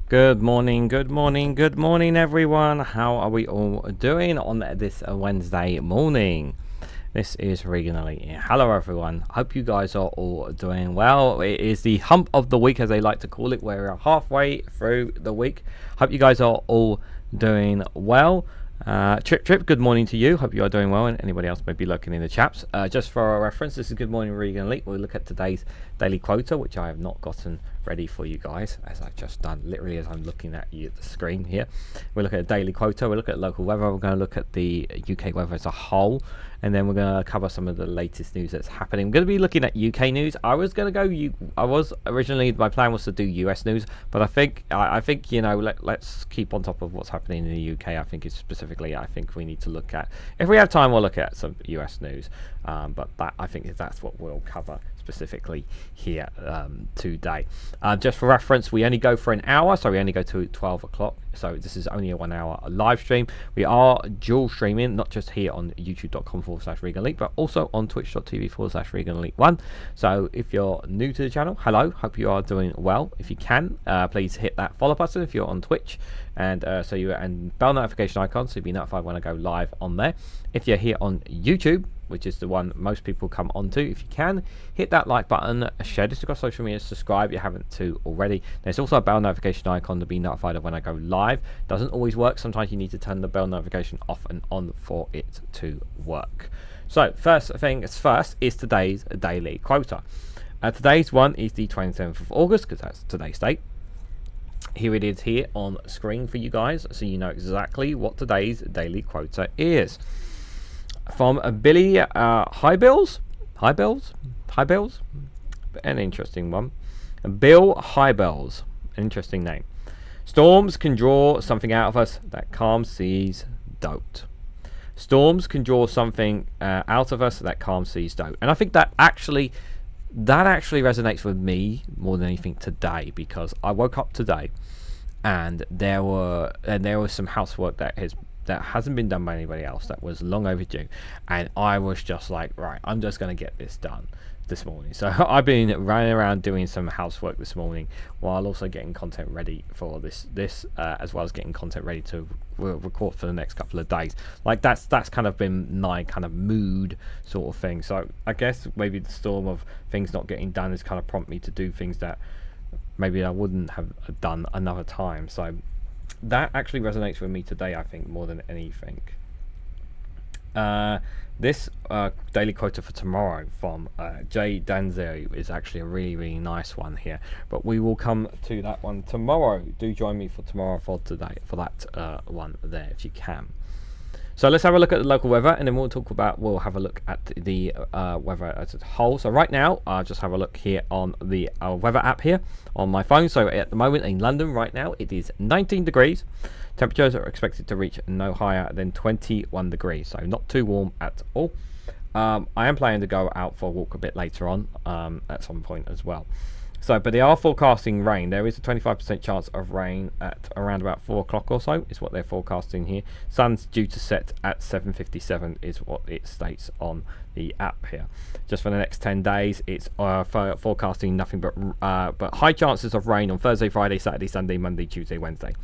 Good morning, good morning, good morning, everyone. How are we all doing on this Wednesday morning? This is Reganelite here. Hello, everyone. Hope you guys are all doing well. It is the hump of the week, as they like to call it. We're halfway through the week. Hope you guys are all doing well. Trip, good morning to you. Hope you are doing well, and anybody else may be looking in the chats. Just for our reference, this is Good Morning Reganelite. We'll look at today's daily quota, which I have not gotten ready for you guys, as I've just done, literally as I'm looking at you at the screen here. We'll look at a daily quota, we'll look at local weather, we're going to look at the UK weather as a whole, and then we're going to cover some of the latest news that's happening. We're going to be looking at UK news. I was originally, my plan was to do US news, but I think you know, let's keep on top of what's happening in the UK. I think I think we need to look at, if we have time, we'll look at some US news, but I think that's what we'll cover specifically here today. Just for reference, we only go for an hour, so we only go to 12 o'clock, so this is only a 1 hour live stream. We are dual streaming, not just here on youtube.com/Reganelite, but also on twitch.tv/Reganelite1. So if you're new to the channel, hello, hope you are doing well. If you can, please hit that follow button if you're on Twitch, and and bell notification icon so you'll be notified when I go live on there. If you're here on YouTube, which is the one most people come onto, if you can, hit that like button, share this across social media, subscribe if you haven't to already. There's also a bell notification icon to be notified of when I go live. Doesn't always work. Sometimes you need to turn the bell notification off and on for it to work. So first things first is today's daily quota. Today's one is the 27th of August, because that's today's date. Here it is here on screen for you guys, so you know exactly what today's daily quota is. From Billy Highbills, an interesting one. Bill Highbills, an interesting name. Storms can draw something out of us that calm seas don't. Storms can draw something out of us that calm seas don't. And I think that actually resonates with me more than anything today, because I woke up today and there was some housework that hasn't been done by anybody else, that was long overdue, and I was just like, right, I'm just going to get this done this morning. So I've been running around doing some housework this morning while also getting content ready for this as well as getting content ready to record for the next couple of days. Like that's kind of been my kind of mood sort of thing. So I guess maybe the storm of things not getting done has kind of prompted me to do things that maybe I wouldn't have done another time. So that actually resonates with me today, I think, more than anything. This daily quota for tomorrow from Jay Danzo is actually a really nice one here, but we will come to that one tomorrow. Do join me for tomorrow for that one there if you can. So let's have a look at the local weather, and then we'll have a look at the weather as a whole. So right now, I'll just have a look here on the weather app here on my phone. So at the moment in London right now, it is 19 degrees. Temperatures are expected to reach no higher than 21 degrees, so not too warm at all. I am planning to go out for a walk a bit later on at some point as well. So, but they are forecasting rain. There is a 25% chance of rain at around about 4 o'clock or so, is what they're forecasting here. Sun's due to set at 7:57 is what it states on the app here. Just for the next 10 days, it's forecasting nothing but high chances of rain on Thursday, Friday, Saturday, Sunday, Monday, Tuesday, Wednesday.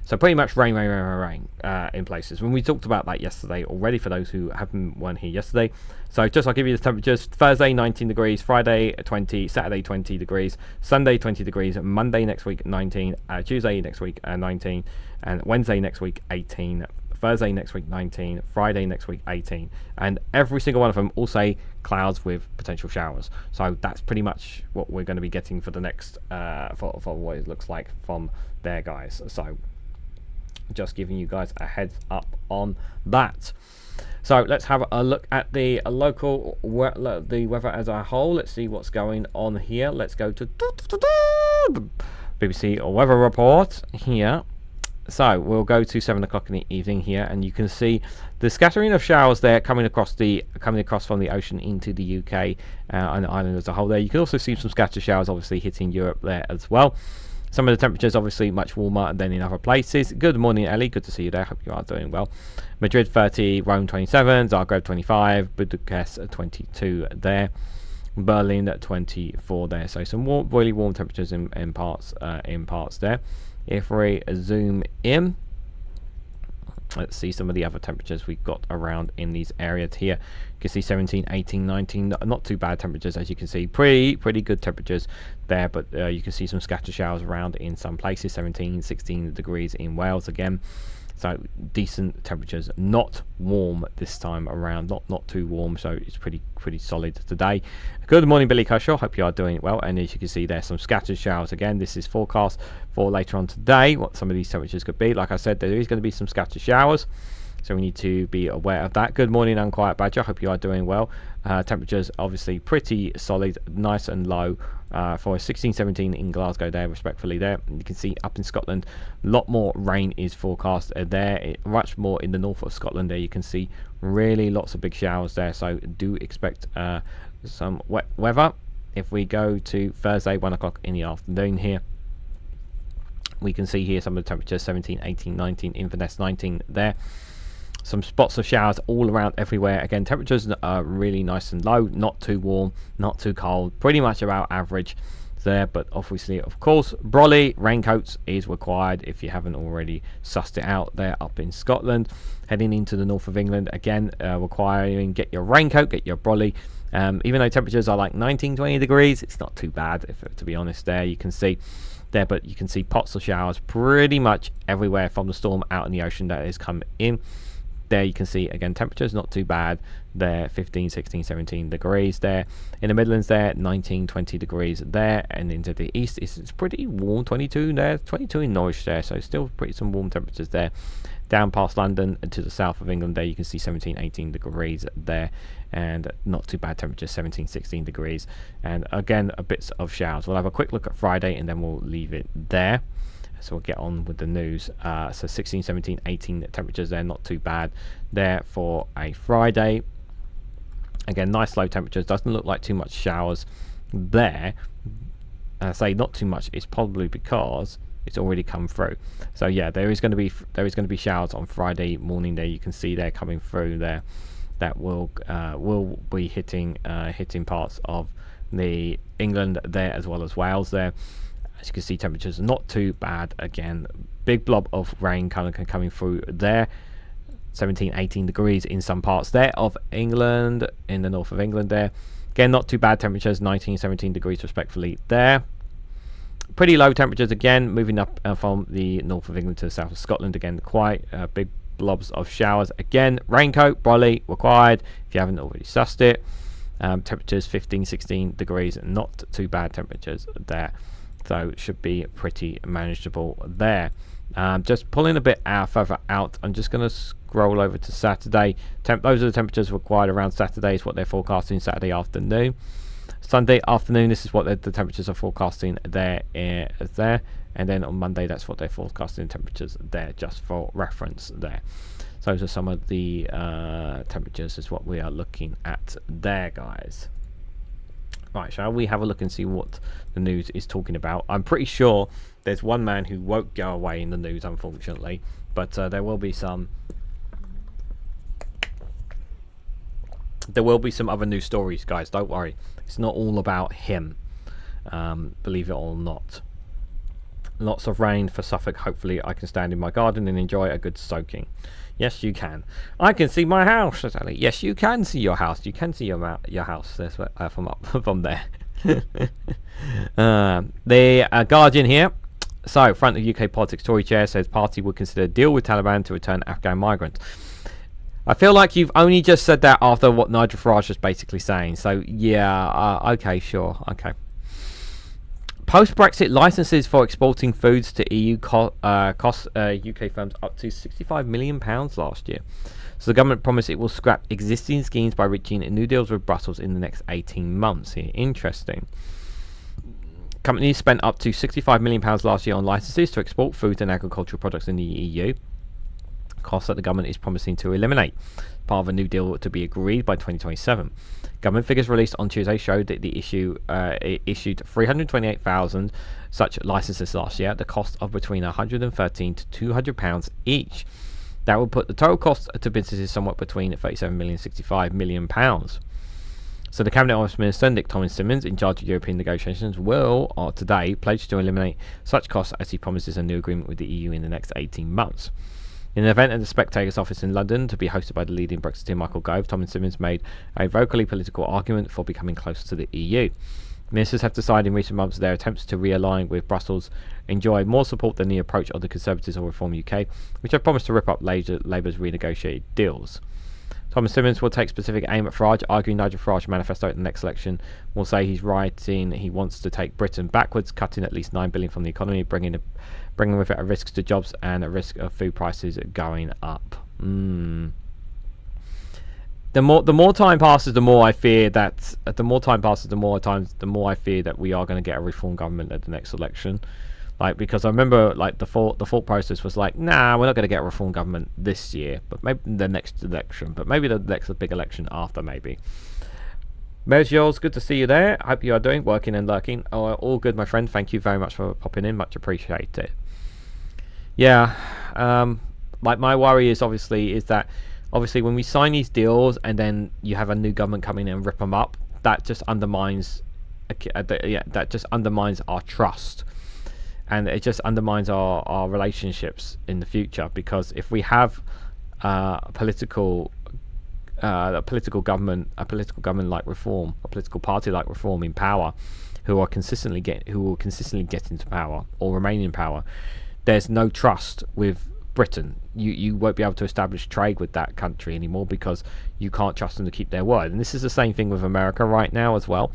So pretty much rain in places. When we talked about that yesterday already, for those who weren't here yesterday. So I'll give you the temperatures. Thursday 19 degrees, Friday 20, Saturday 20 degrees, Sunday 20 degrees, Monday next week 19, Tuesday next week 19, and Wednesday next week 18, Thursday next week 19, Friday next week 18, and every single one of them all say clouds with potential showers. So that's pretty much what we're going to be getting for the next for what it looks like from there, guys. So just giving you guys a heads up on that. So let's have a look at the local the weather as a whole. Let's see what's going on here. Let's go to the BBC weather report here. So we'll go to 7 o'clock in the evening here, and you can see the scattering of showers there coming across from the ocean into the UK and the island as a whole there. You can also see some scattered showers obviously hitting Europe there as well. Some of the temperatures obviously much warmer than in other places. Good morning, Ellie. Good to see you there. Hope you are doing well. Madrid 30, Rome 27, Zagreb 25, Budapest 22 there. Berlin at 24 there. So some really warm temperatures in parts there. If we zoom in, let's see some of the other temperatures we've got around in these areas here. You can see 17, 18, 19, not too bad temperatures, as you can see. Pretty good temperatures there, but you can see some scattered showers around in some places. 17, 16 degrees in Wales again. So decent temperatures, not warm this time around, not too warm, so it's pretty solid today. Good morning, Billy Kershaw, hope you are doing well. And as you can see, there's some scattered showers again. This is forecast for later on today, what some of these temperatures could be. Like I said, there is going to be some scattered showers, so we need to be aware of that. Good morning, Unquiet Badger, hope you are doing well. Temperatures obviously pretty solid, nice and low for 16, 17 in Glasgow there, respectfully there. You can see up in Scotland, a lot more rain is forecast there, much more in the north of Scotland there. You can see really lots of big showers there, so do expect some wet weather. If we go to Thursday, 1 o'clock in the afternoon here, we can see here some of the temperatures, 17, 18, 19, Inverness 19 there. Some spots of showers all around everywhere. Again, temperatures are really nice and low, not too warm, not too cold, pretty much about average there. But obviously, of course, brolly raincoats is required if you haven't already sussed it out there up in Scotland. Heading into the north of England, again, requiring get your raincoat, get your brolly. Even though temperatures are like 19, 20 degrees, it's not too bad, to be honest there. You can see there, but you can see pots of showers pretty much everywhere from the storm out in the ocean that is coming in. There you can see again temperatures not too bad there, 15, 16, 17 degrees there. In the Midlands there, 19, 20 degrees there, and into the east it's pretty warm, 22 there, 22 in Norwich there, so still pretty some warm temperatures there. Down past London and to the south of England there, you can see 17, 18 degrees there, and not too bad temperatures, 17, 16 degrees, and again a bits of showers. We'll have a quick look at Friday and then we'll leave it there. So we'll get on with the news. So 16, 17, 18 temperatures there, not too bad there for a Friday. Again, nice low temperatures, doesn't look like too much showers there. I say not too much, it's probably because it's already come through. So yeah, there is going to be showers on Friday morning there. You can see they're coming through there. That will be hitting parts of the England there as well as Wales there. As you can see, temperatures are not too bad. Again, big blob of rain coming through there. 17, 18 degrees in some parts there of England, in the north of England there. Again, not too bad temperatures, 19, 17 degrees respectively there. Pretty low temperatures again, moving up from the north of England to the south of Scotland. Again, quite big blobs of showers. Again, raincoat, brolly required if you haven't already sussed it. Temperatures 15, 16 degrees, not too bad temperatures there. So it should be pretty manageable there. Just pulling a bit further out, I'm just going to scroll over to Saturday. Those are the temperatures required around Saturday, is what they're forecasting Saturday afternoon. Sunday afternoon, this is what the temperatures are forecasting there. And then on Monday, that's what they're forecasting temperatures there, just for reference there. So those are some of the temperatures is what we are looking at there, guys. Right, shall we have a look and see what the news is talking about? I'm pretty sure there's one man who won't go away in the news, unfortunately, but there will be some other news stories, guys. Don't worry, it's not all about him, believe it or not. Lots of rain for Suffolk. Hopefully I can stand in my garden and enjoy a good soaking. Yes, you can. I can see my house, Sally. Yes, you can see your house. You can see your house. That's from there. The Guardian here. So, front of UK politics Tory chair says party would consider a deal with Taliban to return Afghan migrants. I feel like you've only just said that after what Nigel Farage was basically saying. So, yeah, okay, sure, okay. Post-Brexit licenses for exporting foods to EU cost UK firms up to £65 million last year. So the government promised it will scrap existing schemes by reaching new deals with Brussels in the next 18 months. Here, interesting. Companies spent up to £65 million last year on licenses to export foods and agricultural products in the EU. Costs that the government is promising to eliminate, part of a new deal to be agreed by 2027. Government figures released on Tuesday showed that it issued 328,000 such licenses last year at the cost of between £113 to £200 each. That would put the total cost to businesses somewhat between £37 million and £65 million. So the Cabinet Office Minister, Nick Thomas-Symonds, in charge of European negotiations, will, today, pledge to eliminate such costs as he promises a new agreement with the EU in the next 18 months. In an event at the Spectator's office in London, to be hosted by the leading Brexiteer Michael Gove, Thomas-Symonds made a vocally political argument for becoming closer to the EU. Ministers have decided in recent months their attempts to realign with Brussels enjoy more support than the approach of the Conservatives or Reform UK, which have promised to rip up Labour's renegotiated deals. Thomas-Symonds will take specific aim at Farage, arguing Nigel Farage's manifesto at the next election will say he's writing he wants to take Britain backwards, cutting at least $9 billion from the economy, bringing with it a risk to jobs and a risk of food prices going up. The more time passes, the more I fear that we are going to get a reform government at the next election. Because I remember the thought process was nah, we're not going to get a reform government this year, but maybe the next election, but maybe the next big election after, maybe. There's yours. Good to see you there. I hope you are doing, working and lurking. All good, my friend. Thank you very much for popping in. Much appreciated. Yeah. My worry is that when we sign these deals and then you have a new government come in and rip them up, that just undermines our trust. And it just undermines our relationships in the future, because if we have a political government like Reform, a political party like Reform in power, who will consistently get into power or remain in power, there's no trust with Britain. You won't be able to establish trade with that country anymore, because you can't trust them to keep their word. And this is the same thing with America right now as well.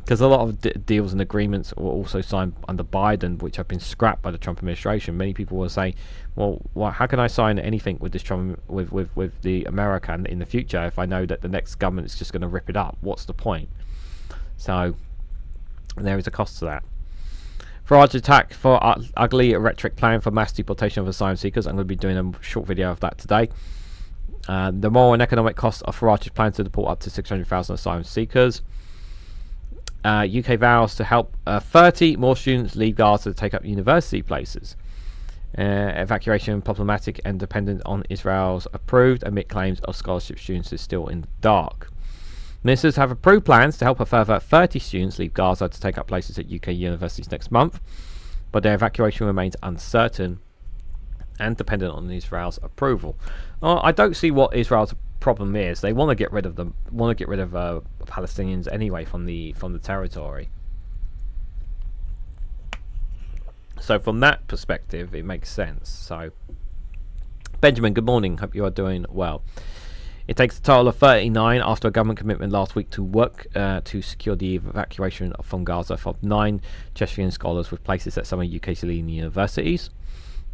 Because a lot of deals and agreements were also signed under Biden, which have been scrapped by the Trump administration. Many people will say, well, how can I sign anything with this Trump, with the American in the future if I know that the next government is just going to rip it up? What's the point? So there is a cost to that. Farage attack for ugly rhetoric plan for mass deportation of asylum seekers. I'm going to be doing a short video of that today. The moral and economic costs of Farage's plan to deport up to 600,000 asylum seekers. UK vows to help 30 more students leave Gaza to take up university places. Evacuation problematic and dependent on Israel's approved amid claims of scholarship students is still in the dark. Ministers have approved plans to help a further 30 students leave Gaza to take up places at UK universities next month, but their evacuation remains uncertain and dependent on Israel's approval. I don't see what Israel's problem is. They want to get rid of Palestinians anyway from the territory. So from that perspective, it makes sense. So Benjamin, good morning. Hope you are doing well. It takes a total of 39 after a government commitment last week to work to secure the evacuation from Gaza for 9 Cheshire scholars with places at some of UK's leading universities.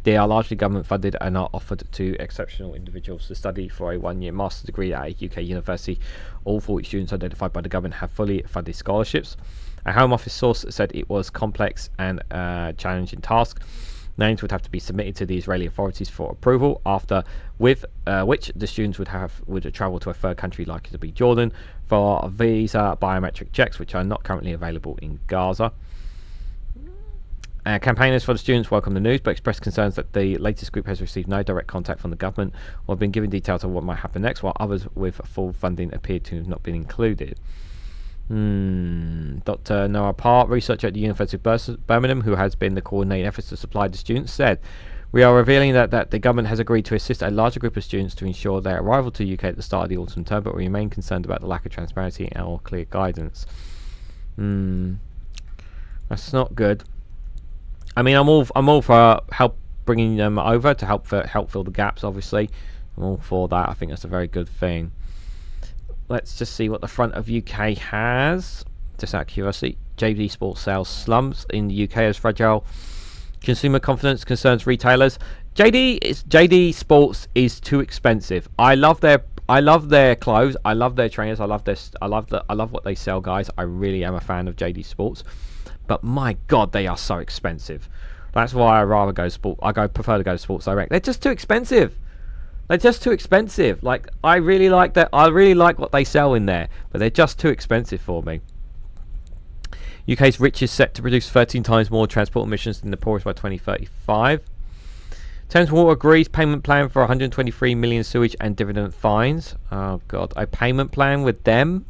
They are largely government funded and are offered to exceptional individuals to study for a 1-year master's degree at a UK university. All 40 students identified by the government have fully funded scholarships. A Home Office source said it was complex and challenging task. Names would have to be submitted to the Israeli authorities for approval, after which the students would travel to a third country, likely to be Jordan, for visa biometric checks, which are not currently available in Gaza. Campaigners for the students welcome the news, but expressed concerns that the latest group has received no direct contact from the government or have been given details of what might happen next, while others with full funding appear to have not been included. Dr. Noah Parr, researcher at the University of Birmingham, who has been the coordinating efforts to supply the students, said, "We are revealing that the government has agreed to assist a larger group of students to ensure their arrival to the UK at the start of the autumn term, but we remain concerned about the lack of transparency or clear guidance." That's not good. I mean, I'm all for help bringing them over to help fill the gaps. Obviously, I'm all for that. I think that's a very good thing. Let's just see what the front of UK has. Just out of curiosity, JD Sports sales slumps in the UK as fragile consumer confidence concerns retailers. JD Sports is too expensive. I love their clothes. I love their trainers. I love what they sell, guys. I really am a fan of JD Sports. But my God, they are so expensive. That's why I rather go sport. Prefer to go to Sports Direct. They're just too expensive. Like, I really like that. I really like what they sell in there, but they're just too expensive for me. UK's rich is set to produce 13 times more transport emissions than the poorest by 2035. Thames Water agrees payment plan for 123 million sewage and dividend fines. Oh God, a payment plan with them?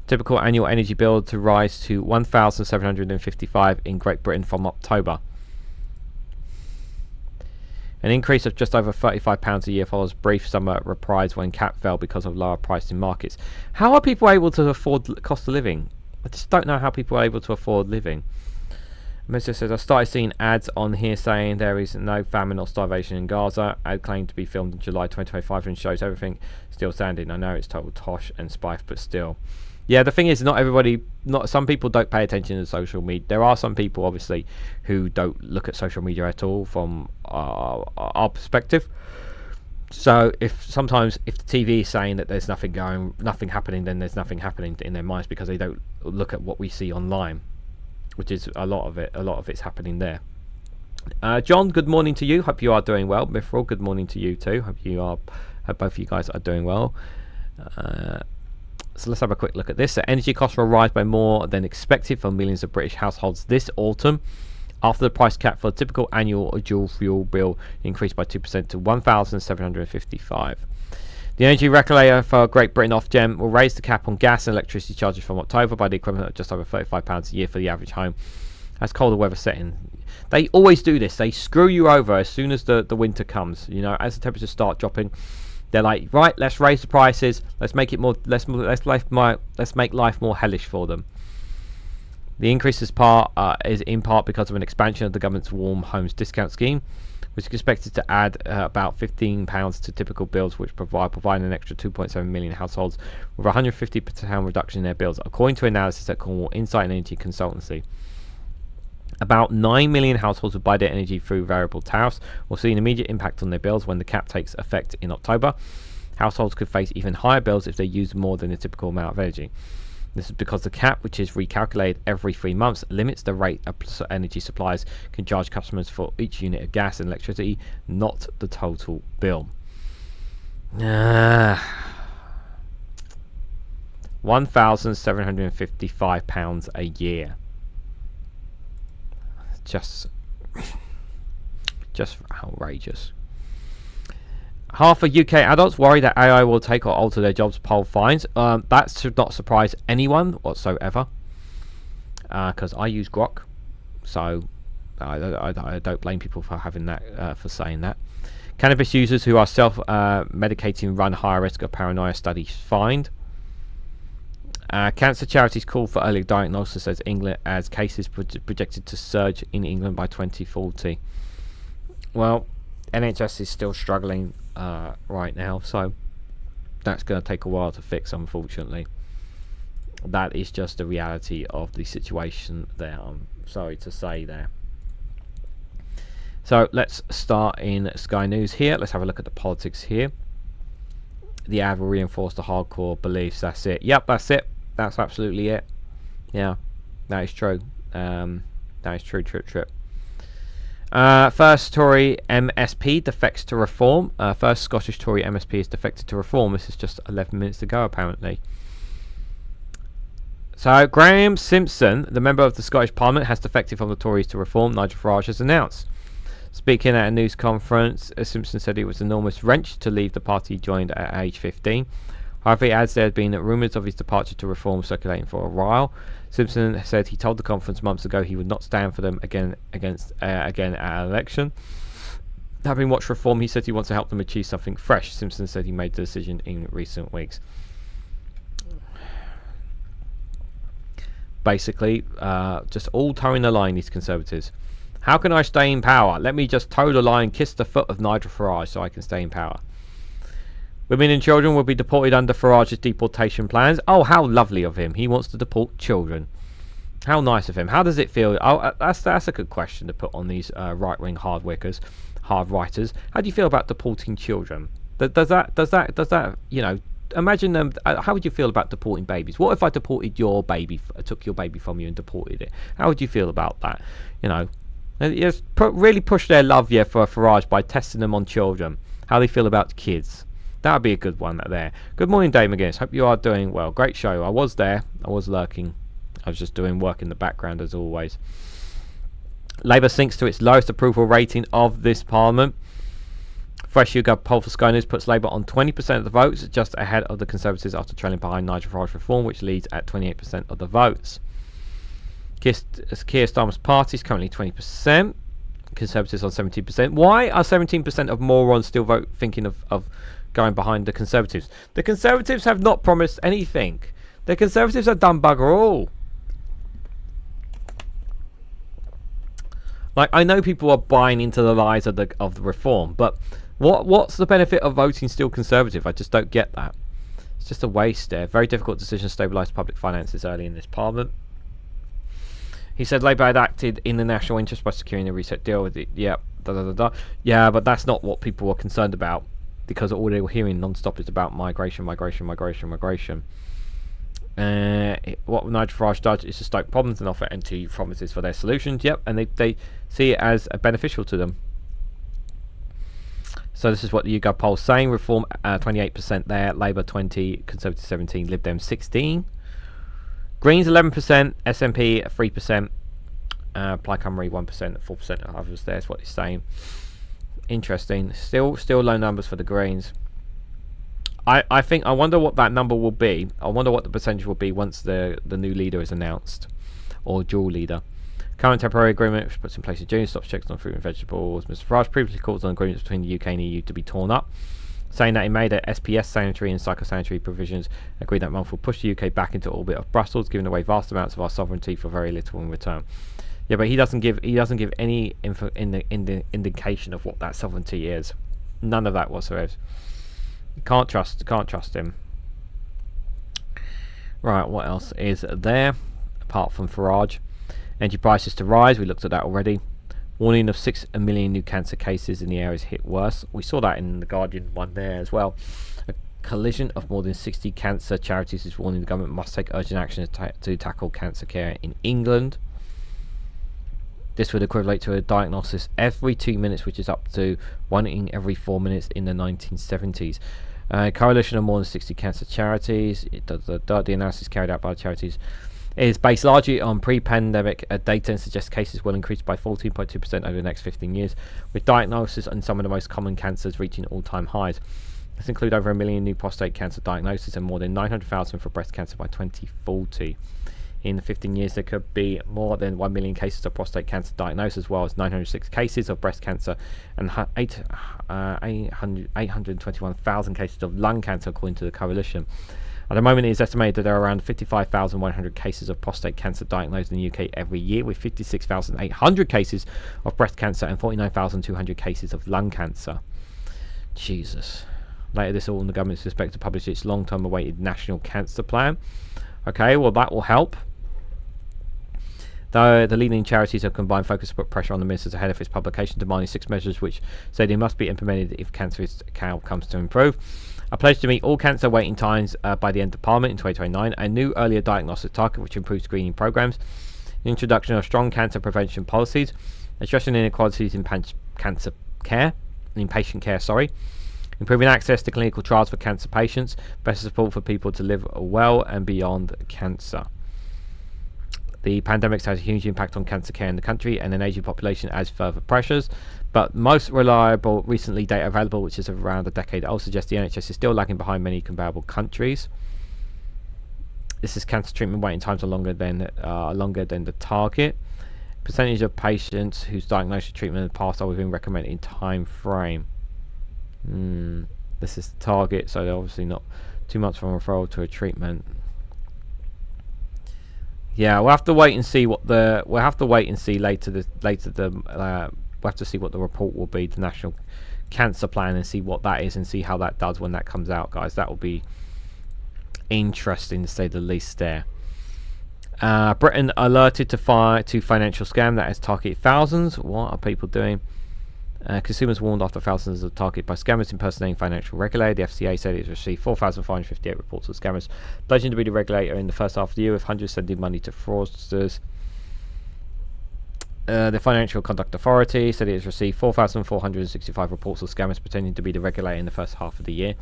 Typical annual energy bill to rise to 1,755 in Great Britain from October. An increase of just over £35 a year follows brief summer reprise when cap fell because of lower pricing markets. How are people able to afford cost of living? I just don't know how people are able to afford living. Mr. says, I started seeing ads on here saying there is no famine or starvation in Gaza. Ad claimed to be filmed in July 2025 and shows everything still standing. I know it's total tosh and spife, but still. Yeah, the thing is, some people don't pay attention to social media. There are some people, obviously, who don't look at social media at all from our perspective. So if the TV is saying that there's nothing happening, then there's nothing happening in their minds because they don't look at what we see online, which is a lot of it's happening there. John, good morning to you. Hope you are doing well. Mithril, good morning to you too. Hope both of you guys are doing well. So let's have a quick look at this. So energy costs will rise by more than expected for millions of British households this autumn, after the price cap for a typical annual dual fuel bill increased by 2% to 1,755. The energy regulator for Great Britain Ofgem will raise the cap on gas and electricity charges from October by the equivalent of just over £35 a year for the average home. As colder weather set in. They always do this. They screw you over as soon as the winter comes. You know, as the temperatures start dropping, they're like, right, let's raise the prices. Let's make it more. Let's make life more hellish for them. The increase is in part because of an expansion of the government's Warm Homes discount scheme, which is expected to add about £15 to typical bills, which provide an extra 2.7 million households with a £150 reduction in their bills, according to analysis at Cornwall Insight and Energy Consultancy. About 9 million households who buy their energy through variable tariffs will see an immediate impact on their bills when the cap takes effect in October. Households could face even higher bills if they use more than the typical amount of energy. This is because the cap, which is recalculated every 3 months, limits the rate energy suppliers can charge customers for each unit of gas and electricity, not the total bill. £1,755 a year. Just outrageous. Half of UK adults worry that AI will take or alter their jobs, poll finds. That should not surprise anyone whatsoever, because I use Grok, so I don't blame people for having that, for saying that. Cannabis users who are self-medicating run higher risk of paranoia, studies find. Cancer charities call for early diagnosis as cases projected to surge in England by 2040. Well, NHS is still struggling right now, so that's going to take a while to fix, unfortunately. That is just the reality of the situation there, I'm sorry to say there. So let's start in Sky News here. Let's have a look at the politics here. The ad will reinforce the hardcore beliefs. That's it. Yep, that's it. That's absolutely it. Yeah, that is true. That is true. First Tory MSP defects to reform. First Scottish Tory MSP is defected to reform. This is just 11 minutes ago, apparently. So Graham Simpson, the member of the Scottish Parliament, has defected from the Tories to reform, Nigel Farage has announced. Speaking at a news conference, Simpson said it was an enormous wrench to leave the party he joined at age 15. However, he adds there had been rumours of his departure to reform circulating for a while. Simpson said he told the conference months ago he would not stand for them again at an election. Having watched reform, he said he wants to help them achieve something fresh. Simpson said he made the decision in recent weeks. Basically, just all towing the line, these Conservatives. How can I stay in power? Let me just toe the line, kiss the foot of Nigel Farage so I can stay in power. Women and children will be deported under Farage's deportation plans. Oh, how lovely of him. He wants to deport children. How nice of him. How does it feel? Oh, that's a good question to put on these right-wing hard writers. How do you feel about deporting children? Does that, you know, imagine them. How would you feel about deporting babies? What if I deported your baby, took your baby from you and deported it? How would you feel about that? You know, just really push their love, for Farage by testing them on children. How they feel about kids. That would be a good one there. Good morning, Dave McGinnis. Hope you are doing well. Great show. I was there. I was lurking. I was just doing work in the background as always. Labour sinks to its lowest approval rating of this Parliament. Fresh YouGov poll for Sky News puts Labour on 20% of the votes, just ahead of the Conservatives after trailing behind Nigel Farage reform, which leads at 28% of the votes. Keir Starmer's party is currently 20%. Conservatives on 17%. Why are 17% of morons still thinking of going behind the Conservatives? The Conservatives have not promised anything. The Conservatives have done bugger all. Like, I know people are buying into the lies of the reform, but what's the benefit of voting still Conservative? I just don't get that. It's just a waste there. Very difficult decision to stabilise public finances early in this Parliament. He said Labour had acted in the national interest by securing a reset deal with it. Yeah, yeah, but that's not what people were concerned about, because all they were hearing non-stop is about migration. What Nigel Farage does is to stoke problems and offer empty promises for their solutions. Yep, and they see it as beneficial to them. So this is what the YouGov poll's saying. Reform 28% there, Labour 20%, Conservative 17%, Lib Dem 16%. Greens 11%, SNP 3%, Plaid Cymru 1%, 4% of others. There's what he's saying. Interesting. Still low numbers for the Greens. I wonder what that number will be. I wonder what the percentage will be once the new leader is announced, or dual leader. Current temporary agreement, which puts in place in June, stops checks on fruit and vegetables. Mr Farage previously called on agreements between the UK and EU to be torn up, saying that he made that SPS sanitary and psychosanitary provisions agreed that month will push the UK back into orbit of Brussels, giving away vast amounts of our sovereignty for very little in return. Yeah, but he doesn't give any indication of what that sovereignty is. None of that whatsoever. You can't trust him. Right, what else is there apart from Farage? Energy prices to rise. We looked at that already. Warning of 6 million new cancer cases in the areas hit worse. We saw that in the Guardian one there as well. A coalition of more than 60 cancer charities is warning the government must take urgent action to tackle cancer care in England. This would equivalent to a diagnosis every 2 minutes, which is up to 1 in every 4 minutes in the 1970s. Coalition of more than 60 cancer charities. The analysis carried out by the charities is based largely on pre-pandemic data and suggests cases will increase by 14.2% over the next 15 years, with diagnosis and some of the most common cancers reaching all-time highs. This include over 1 million new prostate cancer diagnoses and more than 900,000 for breast cancer by 2040. In 15 years, there could be more than 1 million cases of prostate cancer diagnosed, as well as 906 cases of breast cancer and 821,000 cases of lung cancer, according to the coalition. At the moment, it is estimated that there are around 55,100 cases of prostate cancer diagnosed in the UK every year, with 56,800 cases of breast cancer and 49,200 cases of lung cancer. Jesus. Later this autumn, the government is expected to publish its long-term awaited National Cancer Plan. Okay, well, that will help. Though the leading charities have combined focus to put pressure on the ministers ahead of its publication, demanding 6 measures which say they must be implemented if cancer outcomes to improve. A pledge to meet all cancer waiting times by the end of Parliament in 2029, a new earlier diagnostic target which improves screening programs, the introduction of strong cancer prevention policies, addressing inequalities in patient care, improving access to clinical trials for cancer patients, better support for people to live well and beyond cancer. The pandemic has a huge impact on cancer care in the country, and an aging population adds further pressures. But most reliable recently data available, which is around a decade old, suggests the NHS is still lagging behind many comparable countries. This is cancer treatment waiting times are longer than the target. Percentage of patients whose diagnosis and treatment in the past are within recommended time frame. This is the target, so they're obviously not too much from referral to a treatment. Yeah, we'll have to wait and see what the we'll have to see what the report will be, the National Cancer Plan, and see what that is and see how that does when that comes out, guys. That will be interesting to say the least there. Britain alerted to financial scam that has targeted thousands. What are people doing? Consumers warned after thousands of targeted by scammers impersonating financial regulator. The FCA said it has received 4,558 reports of scammers pledging to be the regulator in the first half of the year, with hundreds sending money to fraudsters. The Financial Conduct Authority said it has received 4,465 reports of scammers pretending to be the regulator in the first half of the year.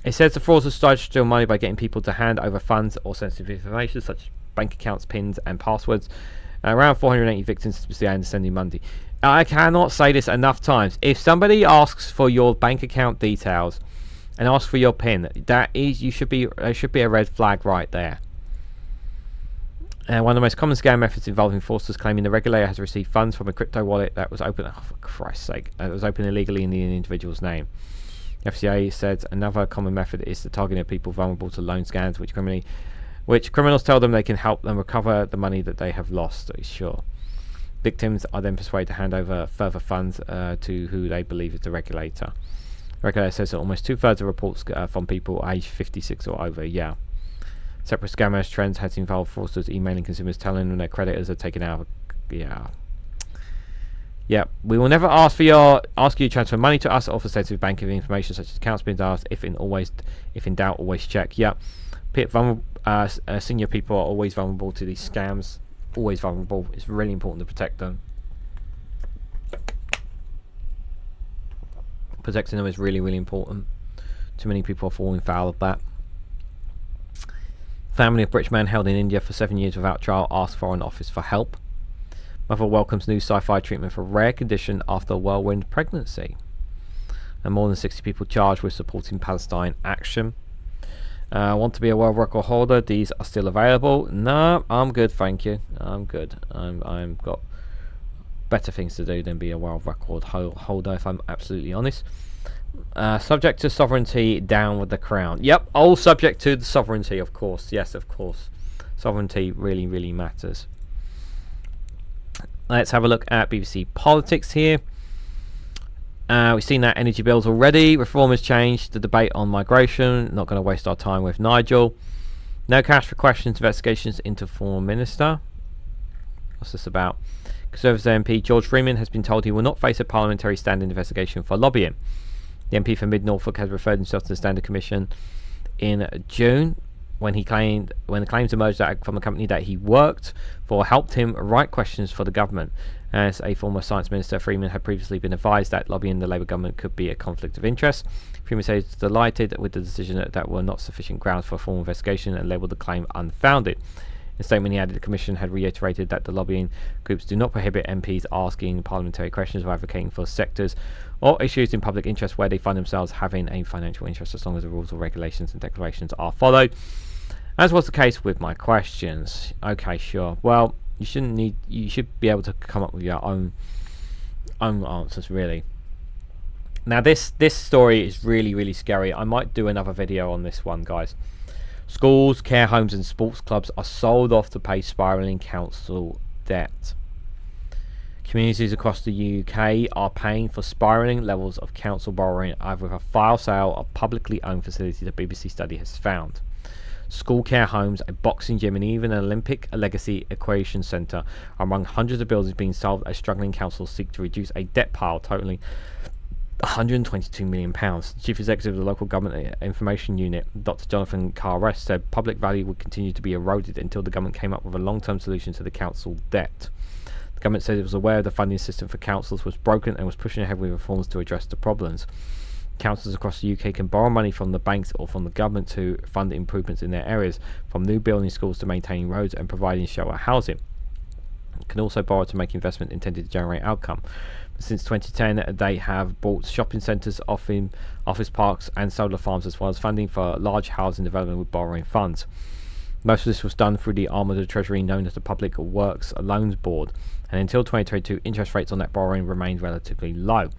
It says the fraudsters tried to steal money by getting people to hand over funds or sensitive information such as bank accounts, PINs and passwords. Around 480 victims to sending money. I cannot say this enough times. If somebody asks for your bank account details and asks for your PIN, there should be a red flag right there. One of the most common scam methods involving fraudsters claiming the regulator has received funds from a crypto wallet that was open. Oh, for Christ's sake! It was opened illegally in the individual's name. The FCA said another common method is the targeting of people vulnerable to loan scams, which criminals tell them they can help them recover the money that they have lost. Sure. Victims are then persuaded to hand over further funds to who they believe is the regulator. The regulator says that almost 2/3 of reports from people aged 56 or over. Yeah. Separate scammers trends has involved fraudsters emailing consumers telling them their creditors are taken out. Yeah. We will never ask you to transfer money to us or for sensitive banking information such as accounts being asked. If in doubt, always check. Yeah. Senior people are always vulnerable to these scams. Always vulnerable. It's really important to protect them. Protecting them is really, really important. Too many people are falling foul of that. Family of British man held in India for 7 years without trial asked Foreign Office for help. Mother welcomes new sci-fi treatment for rare condition after whirlwind pregnancy. And more than 60 people charged with supporting Palestine action. Want to be a world record holder? These are still available. No, I'm good, thank you. I'm good. I'm got better things to do than be a world record holder, if I'm absolutely honest. Subject to sovereignty, down with the crown. Yep, all subject to the sovereignty, of course. Yes, of course. Sovereignty really, really matters. Let's have a look at BBC Politics here. We've seen that energy bills already. Reform has changed. The debate on migration. Not going to waste our time with Nigel. No cash for questions, investigations into former minister. What's this about? Conservative MP George Freeman has been told he will not face a parliamentary standing investigation for lobbying. The MP for Mid Norfolk has referred himself to the Standard Commission in June when the claims emerged that from a company that he worked for helped him write questions for the government. As a former science minister, Freeman had previously been advised that lobbying the Labour government could be a conflict of interest. Freeman says he's delighted with the decision that were not sufficient grounds for a formal investigation and labelled the claim unfounded. In a statement, he added the Commission had reiterated that the lobbying groups do not prohibit MPs asking parliamentary questions or advocating for sectors or issues in public interest where they find themselves having a financial interest, as long as the rules or regulations and declarations are followed, as was the case with my questions. Okay, sure. Well, you should be able to come up with your own answers, really. Now, this story is really, really scary. I might do another video on this one, guys. Schools, care homes and sports clubs are sold off to pay spiralling council debt. Communities across the UK are paying for spiralling levels of council borrowing either with a fire sale or publicly owned facility, the BBC study has found. School care homes, a boxing gym and even an Olympic legacy equation centre are among hundreds of buildings being sold as struggling councils seek to reduce a debt pile totalling £122 million. The Chief Executive of the Local Government Information Unit, Dr. Jonathan Carr-West, said public value would continue to be eroded until the government came up with a long-term solution to the council debt. The government said it was aware the funding system for councils was broken and was pushing ahead with reforms to address the problems. Councils across the UK can borrow money from the banks or from the government to fund improvements in their areas, from new building schools to maintaining roads and providing shelter housing. It can also borrow to make investment intended to generate outcome. Since 2010, they have bought shopping centres, office parks and solar farms, as well as funding for large housing development with borrowing funds. Most of this was done through the arm of the Treasury known as the Public Works Loans Board, and until 2022, interest rates on that borrowing remained relatively low.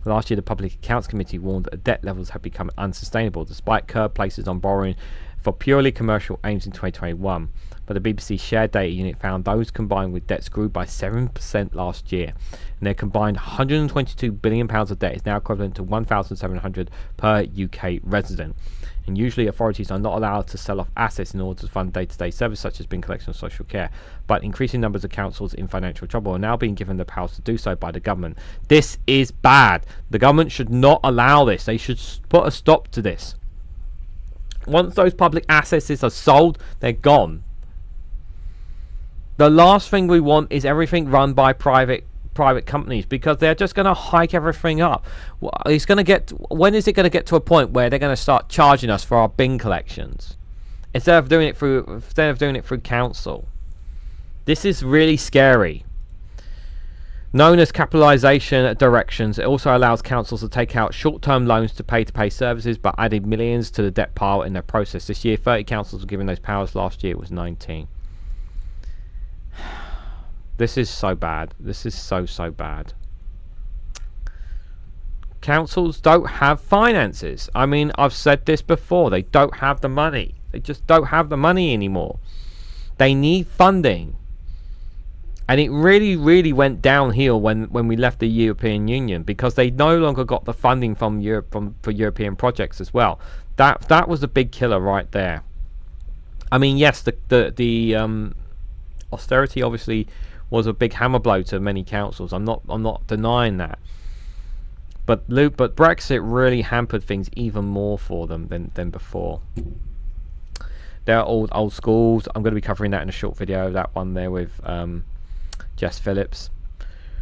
Last year, the Public Accounts Committee warned that debt levels have become unsustainable, despite curb places on borrowing for purely commercial aims in 2021. But the BBC Shared Data Unit found those combined with debts grew by 7% last year, and their combined £122 billion of debt is now equivalent to £1,700 per UK resident. And usually authorities are not allowed to sell off assets in order to fund day-to-day services such as bin collection and social care, but increasing numbers of councils in financial trouble are now being given the powers to do so by the government. This is bad. The government should not allow this. They should put a stop to this. Once those public assets are sold, they're gone. The last thing we want is everything run by private companies, because they're just going to hike everything up. When is it going to get to a point where they're going to start charging us for our bin collections instead of doing it through council? This is really scary. Known as capitalisation directions, it also allows councils to take out short-term loans to pay services, but added millions to the debt pile in their process. This year, 30 councils were given those powers. Last year, it was 19. This is so bad. This is so bad. Councils don't have finances. I mean, I've said this before. They don't have the money. They just don't have the money anymore. They need funding. And it really went downhill when we left the European Union, because they no longer got the funding from Europe for European projects as well. That was a big killer right there. I mean, yes, the austerity obviously was a big hammer blow to many councils. I'm not denying that. But Brexit really hampered things even more for them than before. They're old schools. I'm going to be covering that in a short video. That one there with Jess Phillips.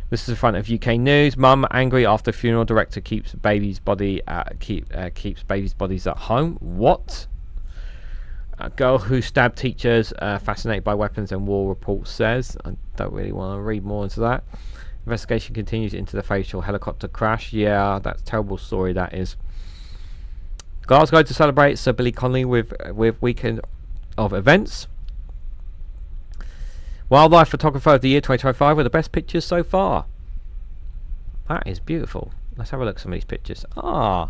This is in front of UK News. Mum angry after funeral director keeps baby's bodies at home. What? A girl who stabbed teachers fascinated by weapons and war, report says. I don't really want to read more into that. Investigation continues into the fatal helicopter crash. Yeah, that's a terrible story, that is. Glasgow to celebrate Sir Billy Connolly with weekend of events. Wildlife Photographer of the Year 2025 with the best pictures so far. That is beautiful. Let's have a look at some of these pictures. Ah,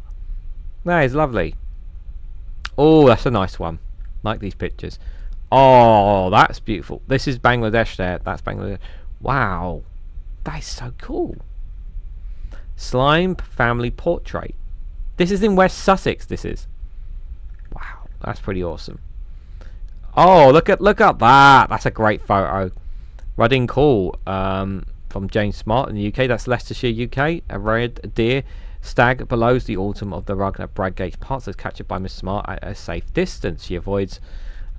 that is lovely. Oh, that's a nice one. Like these pictures. Oh, that's beautiful. This is Bangladesh there. That's Bangladesh. Wow. That is so cool. Slime family portrait. This is in West Sussex, this is. Wow, that's pretty awesome. Oh, look at that. That's a great photo. Rudding Call from James Smart in the UK. That's Leicestershire, UK. A red deer stag belows the autumn of the rug at Bradgate Park. Is captured by Miss Smart at a safe distance. She avoids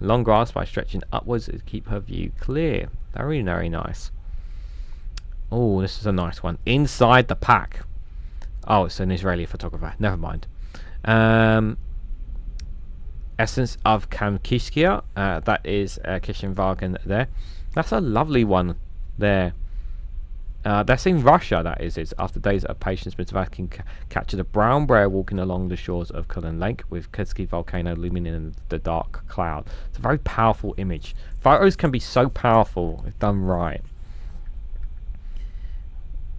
long grass by stretching upwards to keep her view clear. Very nice. Oh, this is a nice one. Inside the pack. Oh, it's an Israeli photographer. Never mind. Essence of Kamkiskia. That is Kishenwagen there. That's a lovely one there. That's in Russia, that is. It's after days of patience, Mr. Vatican captured a brown bear walking along the shores of Kulin Lake with Kedsky volcano looming in the dark cloud. It's a very powerful image. Photos can be so powerful if done right.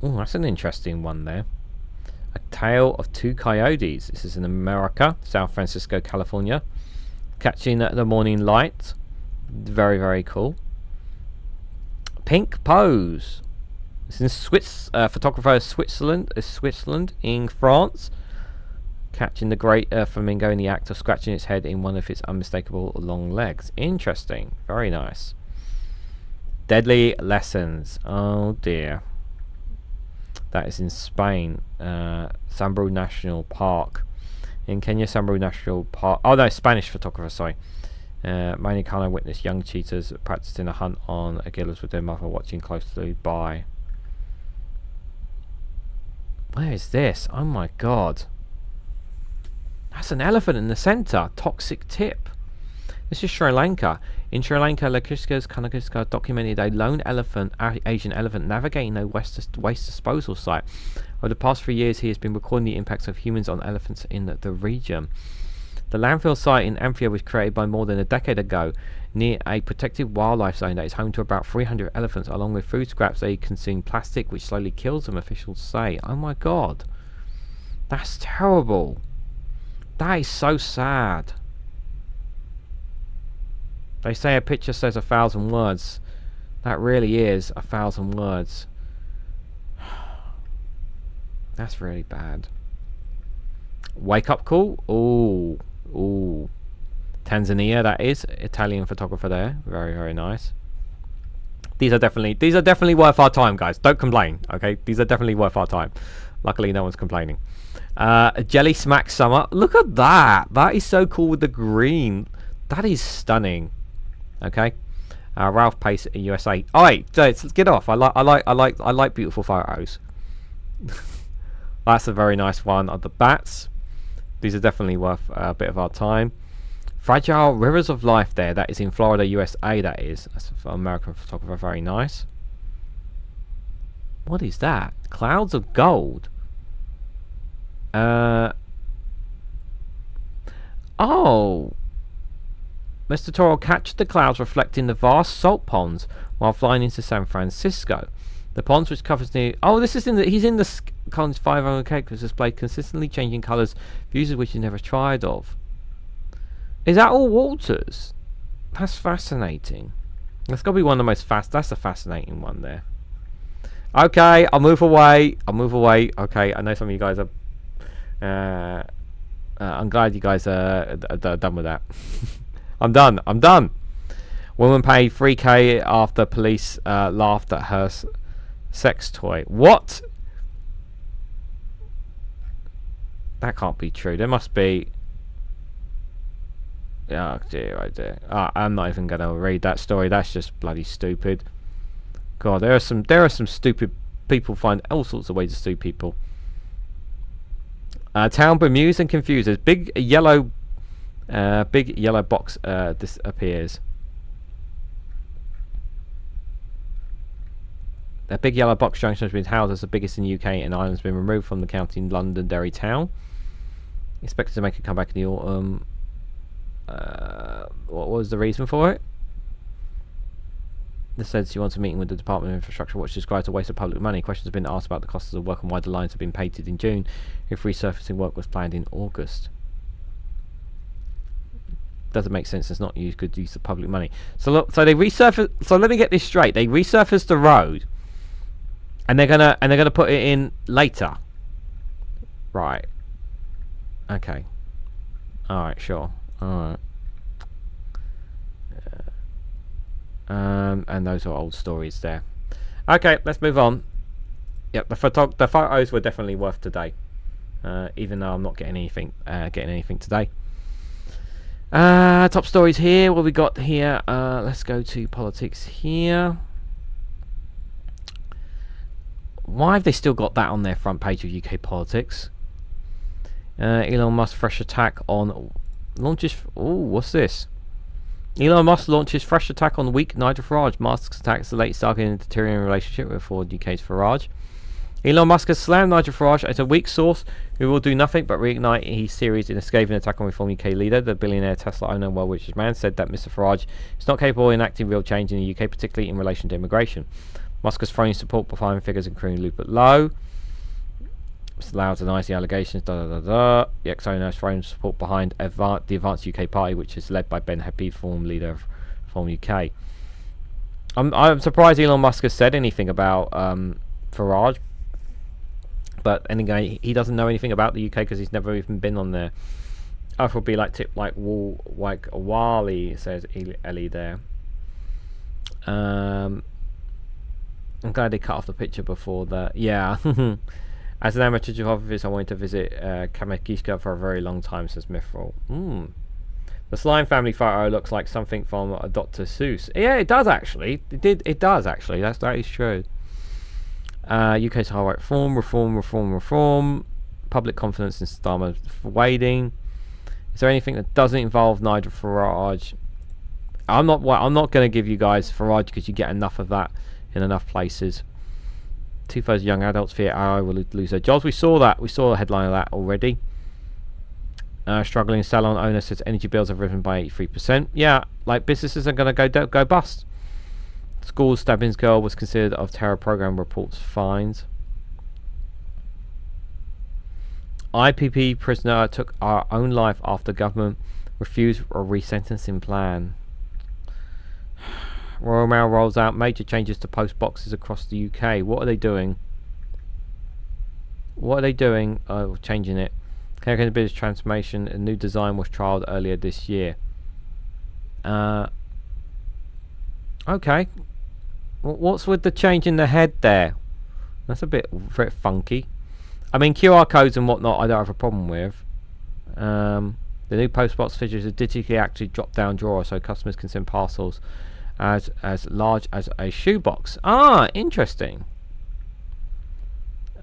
Oh, that's an interesting one there. A Tale of Two Coyotes. This is in America, San Francisco, California. Catching the morning light. Very cool. Pink Pose. It's in photographer Switzerland in France. Catching the great flamingo in the act of scratching its head in one of its unmistakable long legs. Interesting. Very nice. Deadly Lessons. Oh dear. That is in Spain. Samburu National Park. In Kenya, Samburu National Park. Oh no, Spanish photographer, sorry. Manicano witnessed young cheetahs practicing a hunt on aguilas with their mother watching closely by. Where is this? Oh my god. That's an elephant in the centre. Toxic tip. This is Sri Lanka. In Sri Lanka, Lakuska's Kanakiska documented a lone Asian elephant navigating a waste disposal site. Over the past 3 years, he has been recording the impacts of humans on elephants in the region. The landfill site in Amphia was created by more than a decade ago near a protected wildlife zone that is home to about 300 elephants. Along with food scraps, they consume plastic, which slowly kills them, officials say. Oh my god. That's terrible. That is so sad. They say a picture says 1,000 words. That really is 1,000 words. That's really bad. Wake up call. Ooh. Tanzania, that is. Italian photographer there. Very nice. These are definitely worth our time, guys. Don't complain, okay? These are definitely worth our time. Luckily, no one's complaining. Jelly Smack Summer. Look at that. That is so cool with the green. That is stunning. Okay. Ralph Pace, USA. All right, let's get off. I like beautiful photos. That's a very nice one of the bats. These are definitely worth a bit of our time. Fragile Rivers of Life there. That is in Florida, USA. That is. That's an American photographer. Very nice. What is that? Clouds of gold. Oh. Mr. Toro captured the clouds reflecting the vast salt ponds while flying into San Francisco. The ponds, which covers near... Oh, this is in the... He's in the Collins 500K because displayed consistently changing colours, views of which he never tried of. Is that all waters? That's fascinating. That's got to be one of the most That's a fascinating one there. Okay, I'll move away. Okay, I know some of you guys are... I'm glad you guys are done with that. I'm done. Woman paid 3K after police laughed at her sex toy. What? That can't be true. There must be... Oh dear. I'm not even going to read that story. That's just bloody stupid. God, there are some stupid people find all sorts of ways to sue people. Town bemused and confused as big yellow box disappears. A big yellow box junction has been housed as the biggest in the UK and Ireland has been removed from the county in Londonderry town. Expected to make a comeback in the autumn. What was the reason for it? This said she wants a meeting with the Department of Infrastructure, which describes a waste of public money. Questions have been asked about the costs of work and why the lines have been painted in June if resurfacing work was planned in August. Doesn't make sense. It's not good use of public money. So look, so they resurface. So let me get this straight. They resurfaced the road, and they're gonna put it in later. Right. Okay. All right. Sure. All right. And those are old stories there. Okay, let's move on. Yep, the photos were definitely worth today, even though I'm not getting anything today. Top stories here. What we got here? Let's go to politics here. Why have they still got that on their front page of UK politics? Elon Musk fresh attack on launches. Oh, what's this? Elon Musk launches fresh attack on weak Nigel Farage. Musk's attacks the latest arc in a deteriorating relationship with Ford UK's Farage. Elon Musk has slammed Nigel Farage as a weak source who will do nothing but reignite his series in a scathing attack on Reform UK leader. The billionaire Tesla owner and well-wished man said that Mr. Farage is not capable of enacting real change in the UK, particularly in relation to immigration. Musk has thrown support behind figures including Rupert Lowe. Mr. Lowe denies the allegations. The ex-owner has thrown support behind the Advanced UK Party, which is led by Ben Habib, former leader of Reform UK. I'm surprised Elon Musk has said anything about Farage. But anyway, he doesn't know anything about the UK because he's never even been on there. I would be like Wally, says Ellie there. I'm glad they cut off the picture before that. Yeah. As an amateur geographist, I wanted to visit Kamakishka for a very long time, says Mithril. The slime family photo looks like something from Dr. Seuss. Yeah, it does actually. It does actually. That is true. UK's highway reform. Public confidence in Starmer wading. Is there anything that doesn't involve Nigel Farage? I'm not going to give you guys Farage because you get enough of that in enough places. 2/3 young adults fear AI will lose their jobs. We saw that. We saw a headline of that already. Struggling salon owner says energy bills have risen by 83%. Yeah, like businesses are going to go bust. School stabbings girl was considered of terror program reports fines. IPP prisoner took our own life after government refused a resentencing plan. Royal Mail rolls out major changes to post boxes across the UK. What are they doing? Oh, changing it. Canadian business transformation. A new design was trialled earlier this year. Okay. What's with the change in the head there? That's a bit funky. I mean, QR codes and whatnot I don't have a problem with. The new postbox features a digitally active drop-down drawer so customers can send parcels as large as a shoebox. Ah, interesting.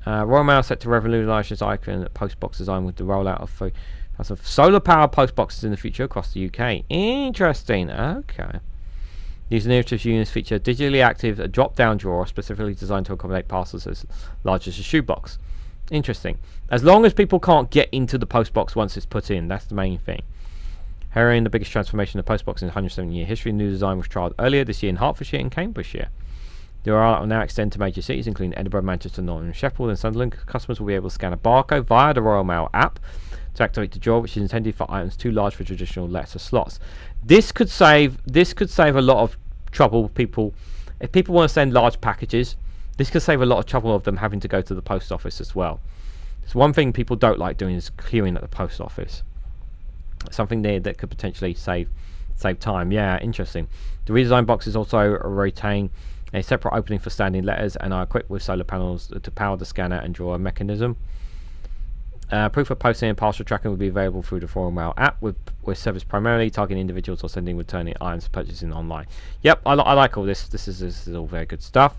Royal Mail set to revolutionise its icon postbox design with the rollout of solar-powered postboxes in the future across the UK. Interesting. Okay. These initiative units feature digitally active drop-down drawer specifically designed to accommodate parcels as large as a shoebox. Interesting. As long as people can't get into the postbox once it's put in, that's the main thing. Herring, the biggest transformation of the postbox in 170-year history. New design was trialled earlier this year in Hertfordshire and Cambridgeshire. The rollout will now extend to major cities, including Edinburgh, Manchester, Nottingham, Sheffield, and Sunderland. Customers will be able to scan a barcode via the Royal Mail app to activate the drawer, which is intended for items too large for traditional letter slots. This could save a lot of trouble with people. If people want to send large packages, this could save a lot of trouble of them having to go to the post office as well. It's one thing people don't like doing is queuing at the post office. Something there that could potentially save time. Yeah, interesting. The redesigned boxes also retain a separate opening for standing letters and are equipped with solar panels to power the scanner and drawer mechanism. Proof of posting and parcel tracking will be available through the Royal Mail app, with service primarily targeting individuals or sending returning items for purchasing online. Yep, I like all this. This is all very good stuff.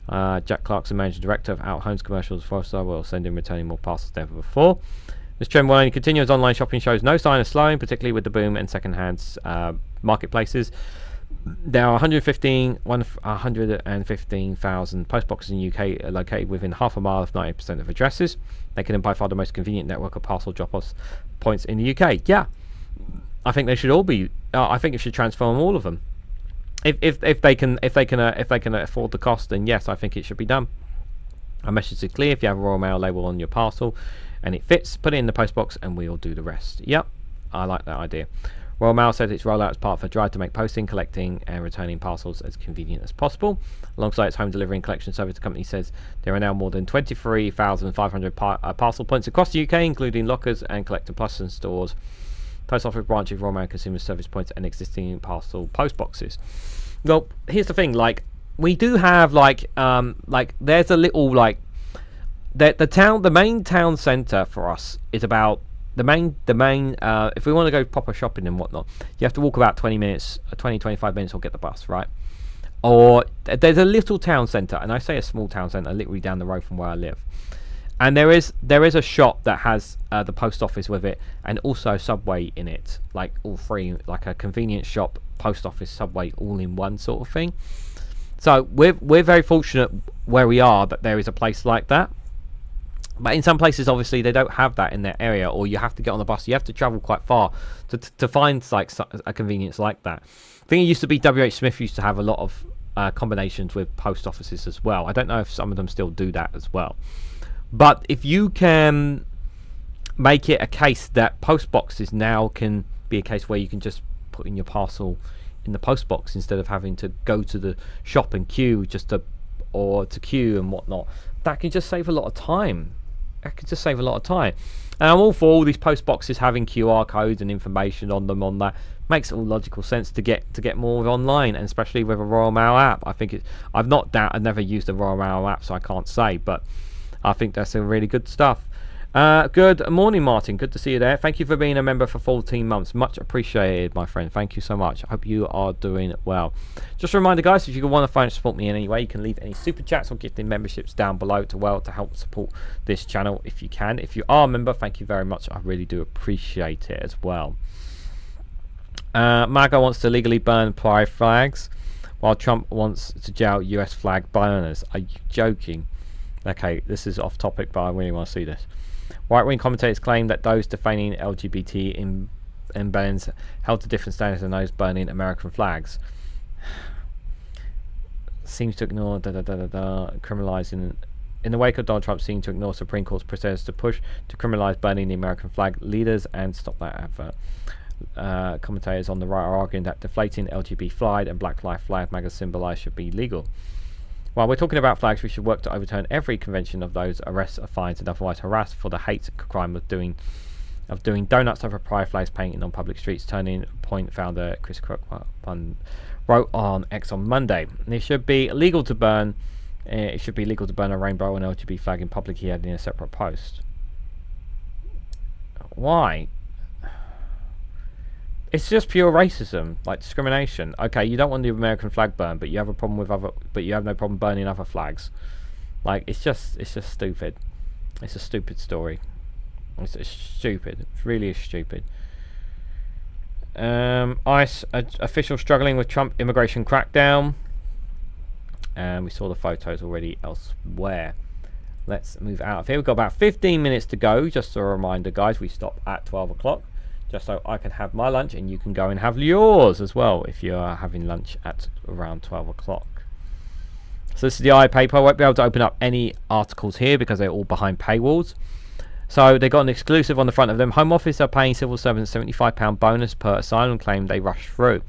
Jack Clarkson, Managing Director of Out Homes Commercials, Forster, will send in returning more parcels than ever before. This trend will only continue as online shopping shows no sign of slowing, particularly with the boom in second-hand marketplaces. There are 115,000 postboxes in the UK located within half a mile of 90% of addresses. They can by far the most convenient network of parcel drop-off points in the UK. Yeah, I think they should all be. I think it should transform all of them. If they can afford the cost, then yes, I think it should be done. Our message is clear: if you have a Royal Mail label on your parcel and it fits, put it in the postbox, and we'll do the rest. Yep, I like that idea. Royal Mail said its rollout is part of a drive to make posting, collecting and returning parcels as convenient as possible. Alongside its home delivery and collection service, the company says there are now more than 23,500 parcel points across the UK, including lockers and Collector Plus and stores, post office branches, Royal Mail consumer service points and existing parcel post boxes. Well, here's the thing, like, we do have like there's a little like the main town centre for us is about the main if we want to go proper shopping and whatnot, you have to walk about 25 minutes or get the bus, right? Or there's a little town centre, and I say a small town centre literally down the road from where I live, and there is a shop that has the post office with it and also Subway in it, like all three, like a convenience shop, post office, Subway all in one sort of thing. So we're very fortunate where we are that there is a place like that. But in some places, obviously, they don't have that in their area, or you have to get on the bus. You have to travel quite far to find like a convenience like that. I think it used to be WH Smith used to have a lot of combinations with post offices as well. I don't know if some of them still do that as well. But if you can make it a case that post boxes now can be a case where you can just put in your parcel in the post box instead of having to go to the shop and queue to queue and whatnot, that can just save a lot of time. And I'm all for all these post boxes having QR codes and information on them. On that makes all logical sense to get more online, and especially with a Royal Mail app. I think I've never used a Royal Mail app, so I can't say, but I think that's a really good stuff. Good morning, Martin. Good to see you there. Thank you for being a member for 14 months. Much appreciated, my friend. Thank you so much. I hope you are doing well. Just a reminder, guys, if you want to support me in any way, you can leave any super chats or gifting memberships down below to help support this channel if you can. If you are a member, thank you very much. I really do appreciate it as well. MAGA wants to legally burn pride flags, while Trump wants to jail US flag burners. Are you joking? Okay, this is off topic, but I really want to see this. Right-wing commentators claim that those defaming LGBT emblems held to different standards than those burning American flags. Seems to ignore criminalising. In the wake of Donald Trump seeming to ignore Supreme Court's process to push to criminalise burning the American flag, leaders and stop that advert. Commentators on the right are arguing that deflating LGBT flag and Black Lives Flag MAGA symbolised should be legal. While we're talking about flags, we should work to overturn every convention of those arrests, fines, and otherwise harassed for the hate crime of doing donuts over pride flags painted on public streets. Turning Point founder Chris Crook wrote on X on Monday. It should be illegal to burn. It should be legal to burn a rainbow and LGBT flag in public, he added in a separate post. Why? It's just pure racism, like discrimination. Okay, you don't want the American flag burned, but you have a problem with but you have no problem burning other flags. Like, it's just stupid. It's a stupid story. It's stupid. It really is stupid. ICE official struggling with Trump immigration crackdown. And we saw the photos already elsewhere. Let's move out of here. We've got about 15 minutes to go. Just a reminder, guys, we stop at 12 o'clock. Just so I can have my lunch and you can go and have yours as well if you are having lunch at around 12 o'clock. So this is the iPaper. I won't be able to open up any articles here because they're all behind paywalls. So they got an exclusive on the front of them. Home Office are paying civil servants £75 bonus per asylum claim they rush through.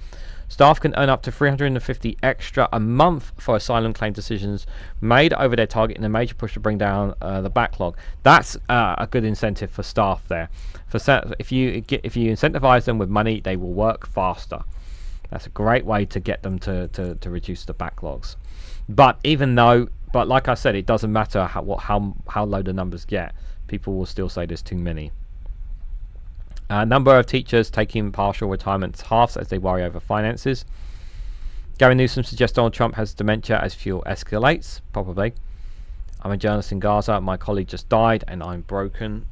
Staff can earn up to $350 extra a month for asylum claim decisions made over their target in a major push to bring down the backlog. That's a good incentive for staff there. If you incentivize them with money, they will work faster. That's a great way to get them to reduce the backlogs. But like I said, it doesn't matter how low the numbers get. People will still say there's too many. Number of teachers taking partial retirements halves as they worry over finances. Gavin Newsom suggests Donald Trump has dementia as fuel escalates. Probably. I'm a journalist in Gaza. My colleague just died and I'm broken.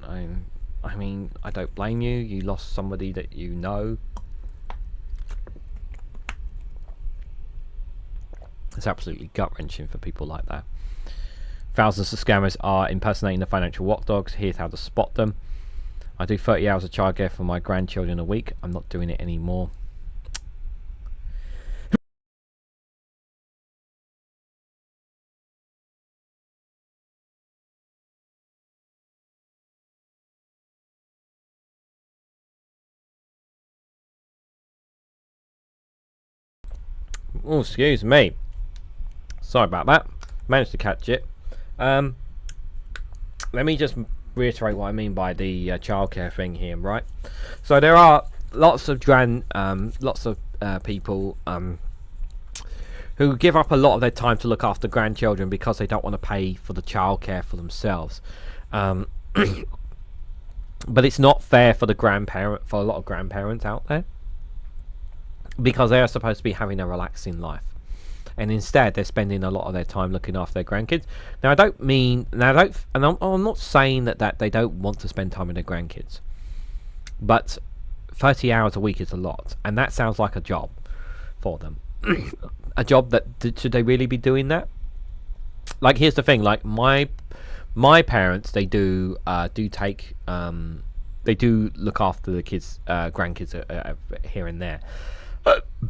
I mean, I don't blame you. You lost somebody that you know. It's absolutely gut-wrenching for people like that. Thousands of scammers are impersonating the financial watchdogs. Here's how to spot them. I do 30 hours of childcare for my grandchildren a week. I'm not doing it anymore. Oh, excuse me. Sorry about that. Managed to catch it. Let me just reiterate what I mean by the childcare thing here, right? So there are lots of people who give up a lot of their time to look after grandchildren because they don't want to pay for the childcare for themselves. But it's not fair for a lot of grandparents out there, because they are supposed to be having a relaxing life, and instead they're spending a lot of their time looking after their grandkids. Now I'm not saying that they don't want to spend time with their grandkids, but 30 hours a week is a lot, and that sounds like a job for them. A job that should they really be doing that? Like, here's the thing, like my parents, they do look after the kids, grandkids here and there.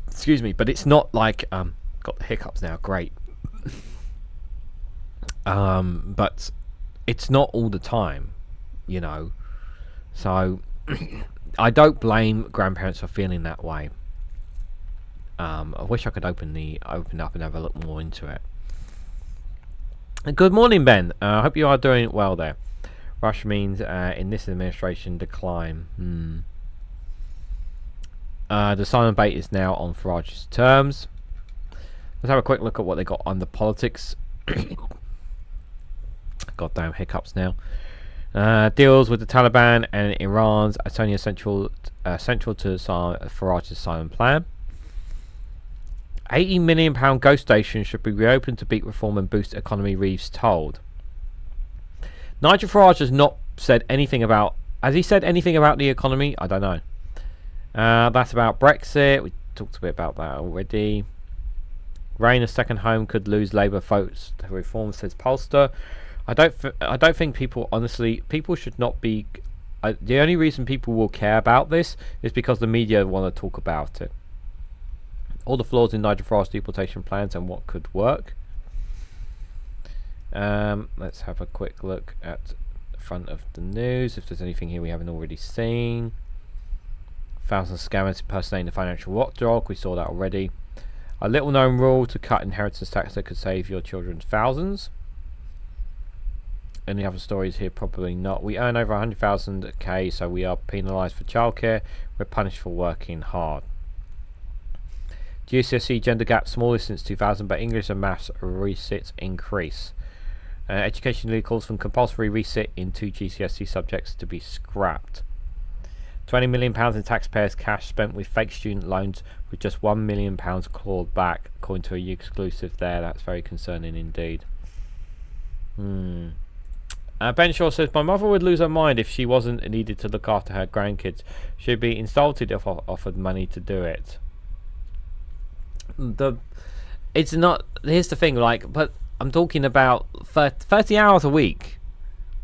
Excuse me, but it's not like got the hiccups now, great. But it's not all the time, you know. So I don't blame grandparents for feeling that way. I wish I could open up and have a look more into it. Good morning, Ben. I hope you are doing well there. Rush means in this administration decline. The silent bait is now on Farage's terms. Let's have a quick look at what they got on the politics. Goddamn hiccups now. Deals with the Taliban and Iran's are only central to Farage's silent plan. £80 million ghost station should be reopened to beat reform and boost economy, Reeves told. Nigel Farage has not said anything about... Has he said anything about the economy? I don't know. That's about Brexit. We talked a bit about that already. Rayner's second home could lose Labour votes to reform, says pollster. I don't think people, honestly, people should not be... the only reason people will care about this is because the media want to talk about it. All the flaws in Nigel Farage's deportation plans and what could work. Let's have a quick look at the front of the news, if there's anything here we haven't already seen. Thousands of scammers impersonating the financial watchdog. We saw that already. A little known rule to cut inheritance tax that could save your children thousands. Any other stories here? Probably not. We earn over 100,000 so we are penalised for childcare. We're punished for working hard. GCSE gender gap smallest since 2000, but English and maths resits increase. Education League calls for compulsory resit in 2 GCSE subjects to be scrapped. £20 million in taxpayers' cash spent with fake student loans, with just £1 million clawed back, according to a exclusive there. That's very concerning indeed. Ben Shaw says, my mother would lose her mind if she wasn't needed to look after her grandkids. She'd be insulted if offered money to do it. It's not. Here's the thing, like, but I'm talking about 30 hours a week.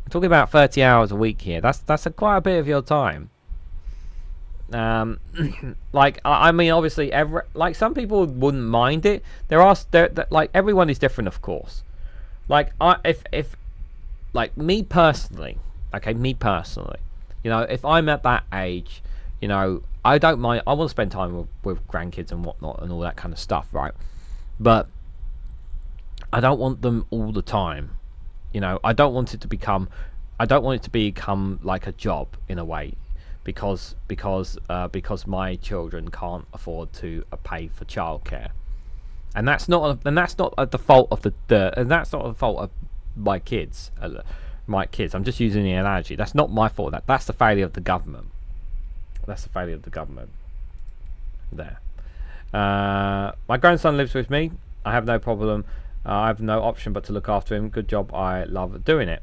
I'm talking about 30 hours a week here. That's quite a bit of your time. Like, I mean, obviously, like, some people wouldn't mind it. Like, everyone is different, of course. Like, if like, me personally, you know, if I'm at that age, you know, I don't mind. I want to spend time with grandkids and whatnot and all that kind of stuff, right? But I don't want them all the time. You know, I don't want it to become like a job in a way, because my children can't afford to pay for childcare, and that's not the fault of and that's not the fault of my kids. I'm just using the analogy. That's not my fault. That's the failure of the government. There. My grandson lives with me. I have no problem. I have no option but to look after him. Good job. I love doing it.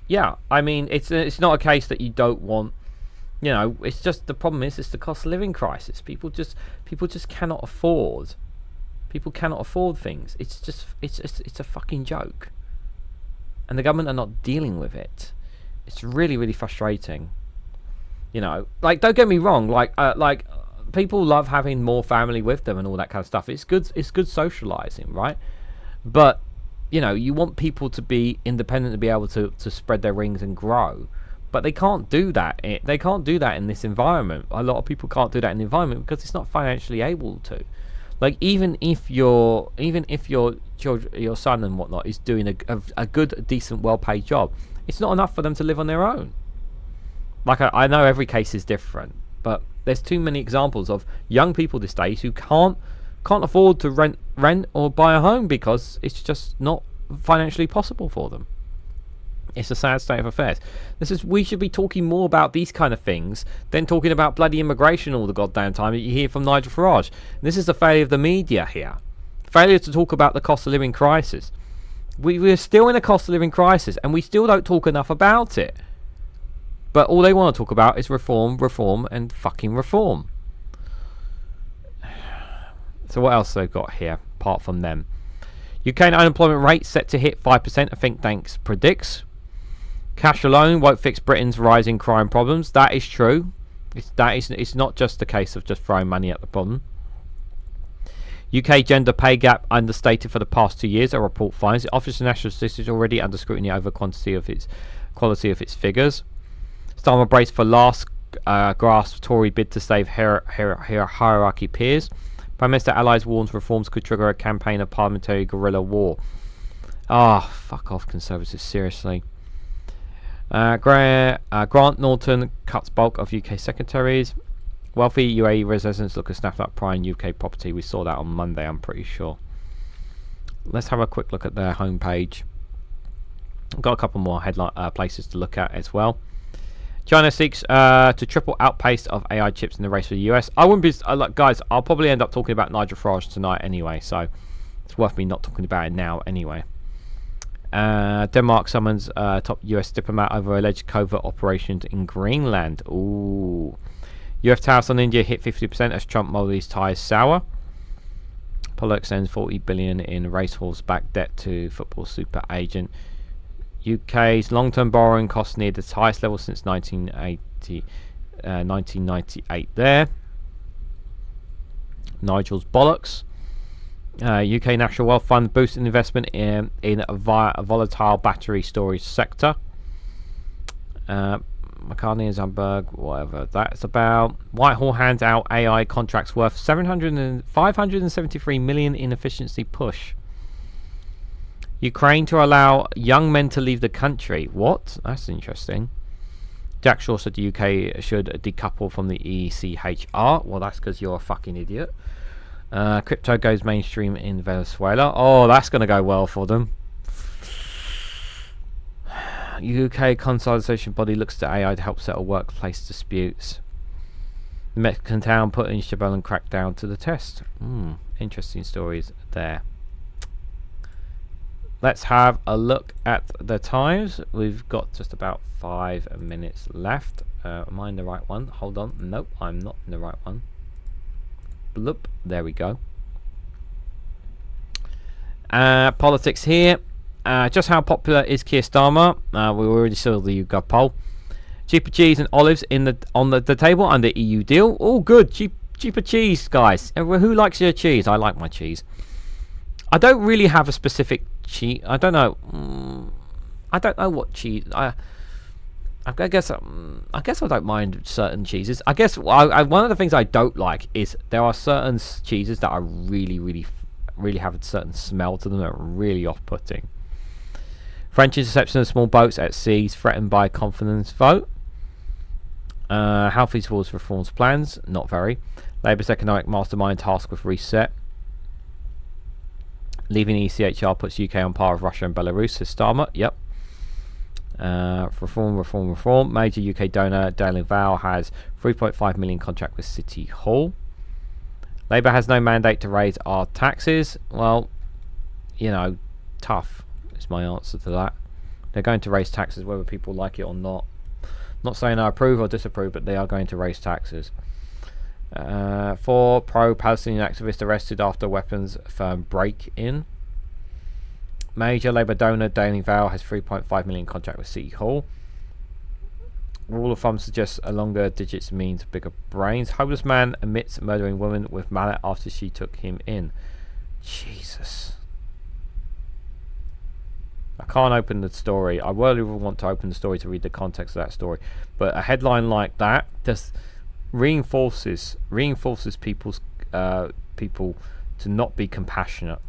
Yeah, I mean, it's not a case that you don't want. You know, it's just, the problem is, it's the cost of living crisis. People just cannot afford. People cannot afford things. It's a fucking joke. And the government are not dealing with it. It's really, really frustrating. You know, like, don't get me wrong, like people love having more family with them and all that kind of stuff. It's good socializing, right? But, you know, you want people to be independent, to be able to spread their wings and grow. But they can't do that. They can't do that in this environment. A lot of people can't do that in the environment because it's not financially able to. Like, even if your children, your son and whatnot, is doing a good, decent, well-paid job, it's not enough for them to live on their own. Like, I know every case is different, but there's too many examples of young people these days who can't afford to rent or buy a home because it's just not financially possible for them. It's a sad state of affairs. We should be talking more about these kind of things than talking about bloody immigration all the goddamn time that you hear from Nigel Farage. And this is the failure of the media here. Failure to talk about the cost of living crisis. We're still in a cost of living crisis, and we still don't talk enough about it. But all they want to talk about is reform, and fucking reform. So what else they've got here, apart from them? UK unemployment rate set to hit 5%, a think tank predicts. Cash alone won't fix Britain's rising crime problems. That is true. It's not just a case of just throwing money at the problem. UK gender pay gap understated for the past 2 years, a report finds. The Office of National Statistics already under scrutiny over quality of its figures. Starmer brace for last grasp Tory bid to save hierarchy peers. Prime Minister Allies warns reforms could trigger a campaign of parliamentary guerrilla war. Fuck off, Conservatives, seriously. Grant Norton cuts bulk of UK secretaries. Wealthy UAE residents look at snapped up prime UK property. We saw that on Monday, I'm pretty sure. Let's have a quick look at their homepage. I've got a couple more headline places to look at as well. China seeks to triple outpace of AI chips in the race for the US. I wouldn't be guys. I'll probably end up talking about Nigel Farage tonight anyway, so it's worth me not talking about it now anyway. Denmark summons top US diplomat over alleged covert operations in Greenland. Ooh. US tariffs on India hit 50% as Trump Modi's ties sour. Apollo extends 40 billion in racehorse-backed debt to football super agent. UK's long-term borrowing costs near the highest level since 1998 there. Nigel's bollocks. UK National Wealth Fund boosting investment in a volatile battery storage sector. McCartney and Zumberg, whatever that's about. Whitehall hands out AI contracts worth 573 million in efficiency push. Ukraine to allow young men to leave the country. What? That's interesting. Jack Shaw said the UK should decouple from the ECHR. Well, that's because you're a fucking idiot. Crypto goes mainstream in Venezuela. Oh, that's going to go well for them. UK consultation body looks to AI to help settle workplace disputes. The Mexican town putting Shabelle crackdown to the test. Interesting stories there. let's have a look at the times. We've got just about 5 minutes left. Am I in the right one? Hold on. Nope, I'm not in the right one. Bloop. There we go. Politics here. Just how popular is Keir Starmer? We already saw the YouGov poll. Cheaper cheese and olives on the table under EU deal. All good. Cheaper cheese, guys. Who likes your cheese? I like my cheese. I don't really have a specific cheese. I don't know. I don't know what cheese. I guess I don't mind certain cheeses. I guess one of the things I don't like is there are certain cheeses that are really have a certain smell to them that are really off-putting. French interception of small boats at sea threatened by confidence vote. How feasible is reforms plans? Not very. Labour's economic mastermind tasked with reset. Leaving ECHR puts UK on par with Russia and Belarus, says Starmer. Yep. Reform. Major UK donor Daily Val has 3.5 million contract with City Hall. Labour has no mandate to raise our taxes. Well, you know, tough is my answer to that. They're going to raise taxes whether people like it or not. Not saying I approve or disapprove, but they are going to raise taxes. 4 pro-Palestinian activists arrested after weapons firm break-in. Major Labour donor Daily Val has 3.5 million contract with City Hall. Rule of thumb suggests a longer digits means bigger brains. Homeless man admits murdering woman with mallet after she took him in. Jesus. I can't open the story. I really want to open the story to read the context of that story. But a headline like that just reinforces people to not be compassionate.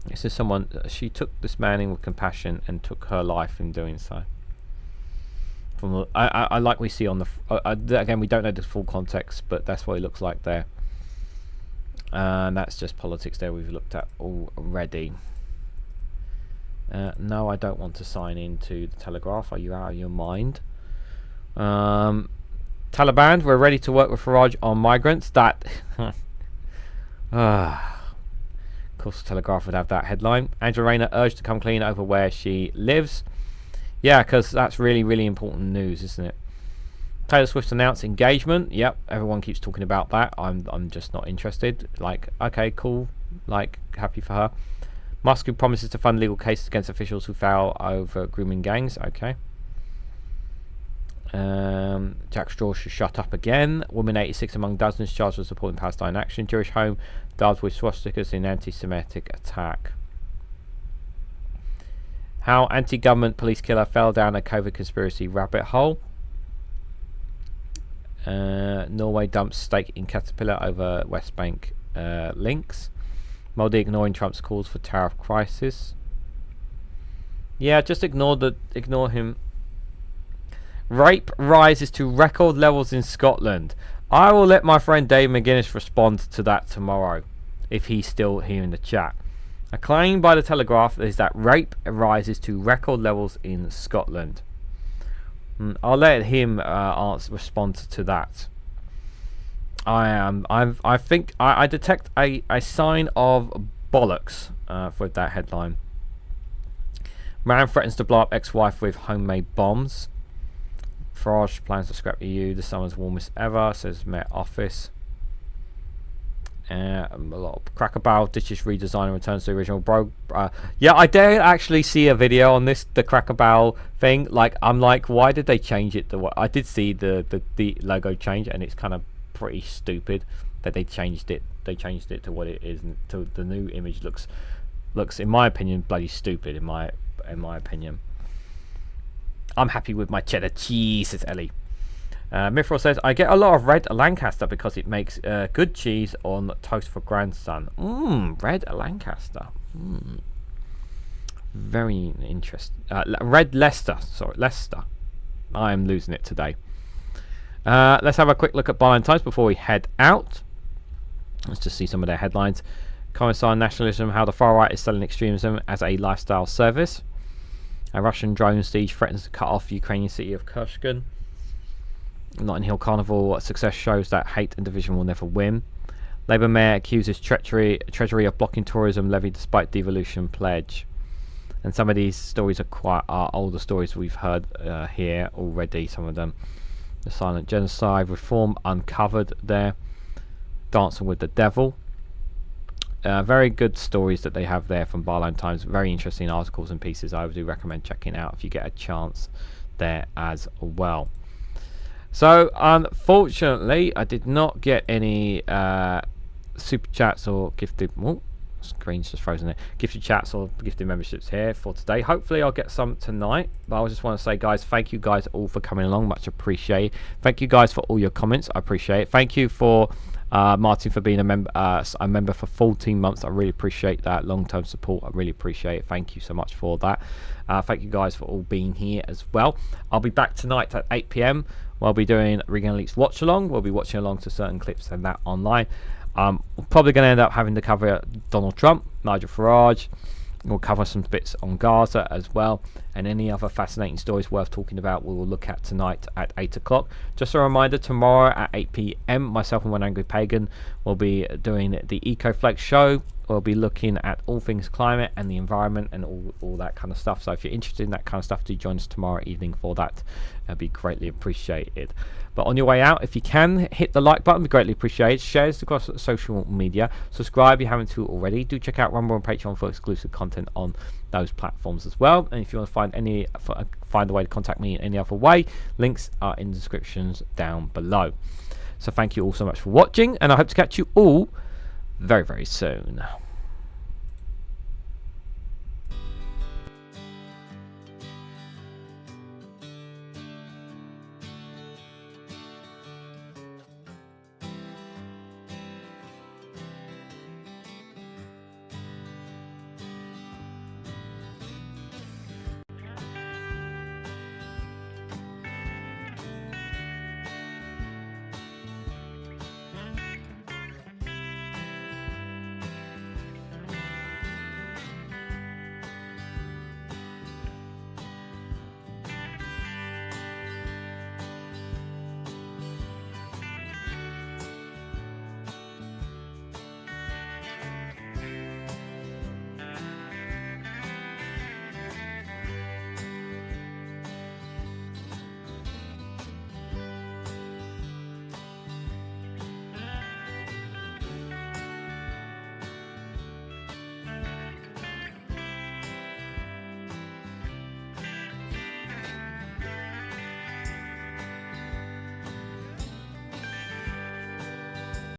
This is someone, she took this man in with compassion and took her life in doing so. From I like we see on the again, we don't know the full context, but that's what it looks like there. And that's just politics there we've looked at already. No, I don't want to sign into the Telegraph. Are you out of your mind? Taliban, we're ready to work with Farage on migrants. That of course the Telegraph would have that headline. Angela Rayner urged to come clean over where she lives. Yeah, because that's really important news, isn't it? Taylor Swift announced engagement. Yep, everyone keeps talking about that. I'm just not interested. Like, okay, cool. Like, happy for her. Musk, who promises to fund legal cases against officials who foul over grooming gangs. Okay. Jack Straw should shut up again. Woman 86 among dozens charged with supporting Palestine action. Jewish home dubbed with swastikas in anti-Semitic attack. How anti-government police killer fell down a COVID conspiracy rabbit hole. Norway dumps stake in Caterpillar over West Bank links. Modi ignoring Trump's calls for tariff crisis. Yeah, just ignore him. Rape rises to record levels in Scotland. I will let my friend Dave McGuinness respond to that tomorrow, if he's still here in the chat. A claim by the Telegraph is that rape rises to record levels in Scotland. I'll let him respond to that. I think I detect a sign of bollocks for that headline. Man threatens to blow up ex-wife with homemade bombs. Farage plans to scrap EU. The summer's warmest ever, says Met Office. A lot of Cracker Barrel ditches redesign and returns to the original. Yeah, I did actually see a video on this, the Cracker Barrel thing. Like, I'm like, why did they change it? I did see the logo change, and it's kind of pretty stupid that they changed it. They changed it to what it is, and to the new image looks, in my opinion, bloody stupid. In my opinion, I'm happy with my cheddar cheese, says Ellie. Mithril says, I get a lot of red Lancaster because it makes good cheese on toast for grandson. Red Lancaster. Very interesting. Red Leicester. Sorry, Leicester. I am losing it today. Let's have a quick look at Byline Times before we head out. Let's just see some of their headlines. Commissar Nationalism, how the far right is selling extremism as a lifestyle service. A Russian drone siege threatens to cut off Ukrainian city of Kursk. Notting Hill Carnival success shows that hate and division will never win. Labour Mayor accuses Treasury of blocking tourism levy despite devolution pledge. and some of these stories are older stories we've heard here already. Some of them, the Silent Genocide, Reform Uncovered, there, Dancing with the Devil. Very good stories that they have there from Barlow Times. Very interesting articles and pieces. I do recommend checking out if you get a chance there as well. So unfortunately, I did not get any super chats or gifted. Oh, screen's just frozen there. Gifted chats or gifted memberships here for today. Hopefully, I'll get some tonight. But I just want to say, guys, thank you guys all for coming along. Much appreciated. Thank you guys for all your comments. I appreciate it. Thank you for Martin for being a member for 14 months. I really appreciate that long-term support. I really appreciate it. Thank you so much for that. Thank you guys for all being here as well. I'll be back tonight at 8 p.m. We'll be doing Reganelite's watch along. We'll be watching along to certain clips and that online. We're probably going to end up having to cover Donald Trump, Nigel Farage. We'll cover some bits on Gaza as well, and any other fascinating stories worth talking about we will look at tonight at 8 o'clock. Just a reminder, tomorrow at 8 p.m. myself and One Angry Pagan will be doing the EcoFlex show. We'll be looking at all things climate and the environment and all that kind of stuff. So if you're interested in that kind of stuff, do join us tomorrow evening for that. It'd be greatly appreciated. But on your way out, if you can, hit the like button, be greatly appreciated. Share this across social media. Subscribe if you haven't to already. Do check out Rumble and Patreon for exclusive content on those platforms as well. And if you want to find a way to contact me in any other way, links are in the descriptions down below. So thank you all so much for watching, and I hope to catch you all very, very soon.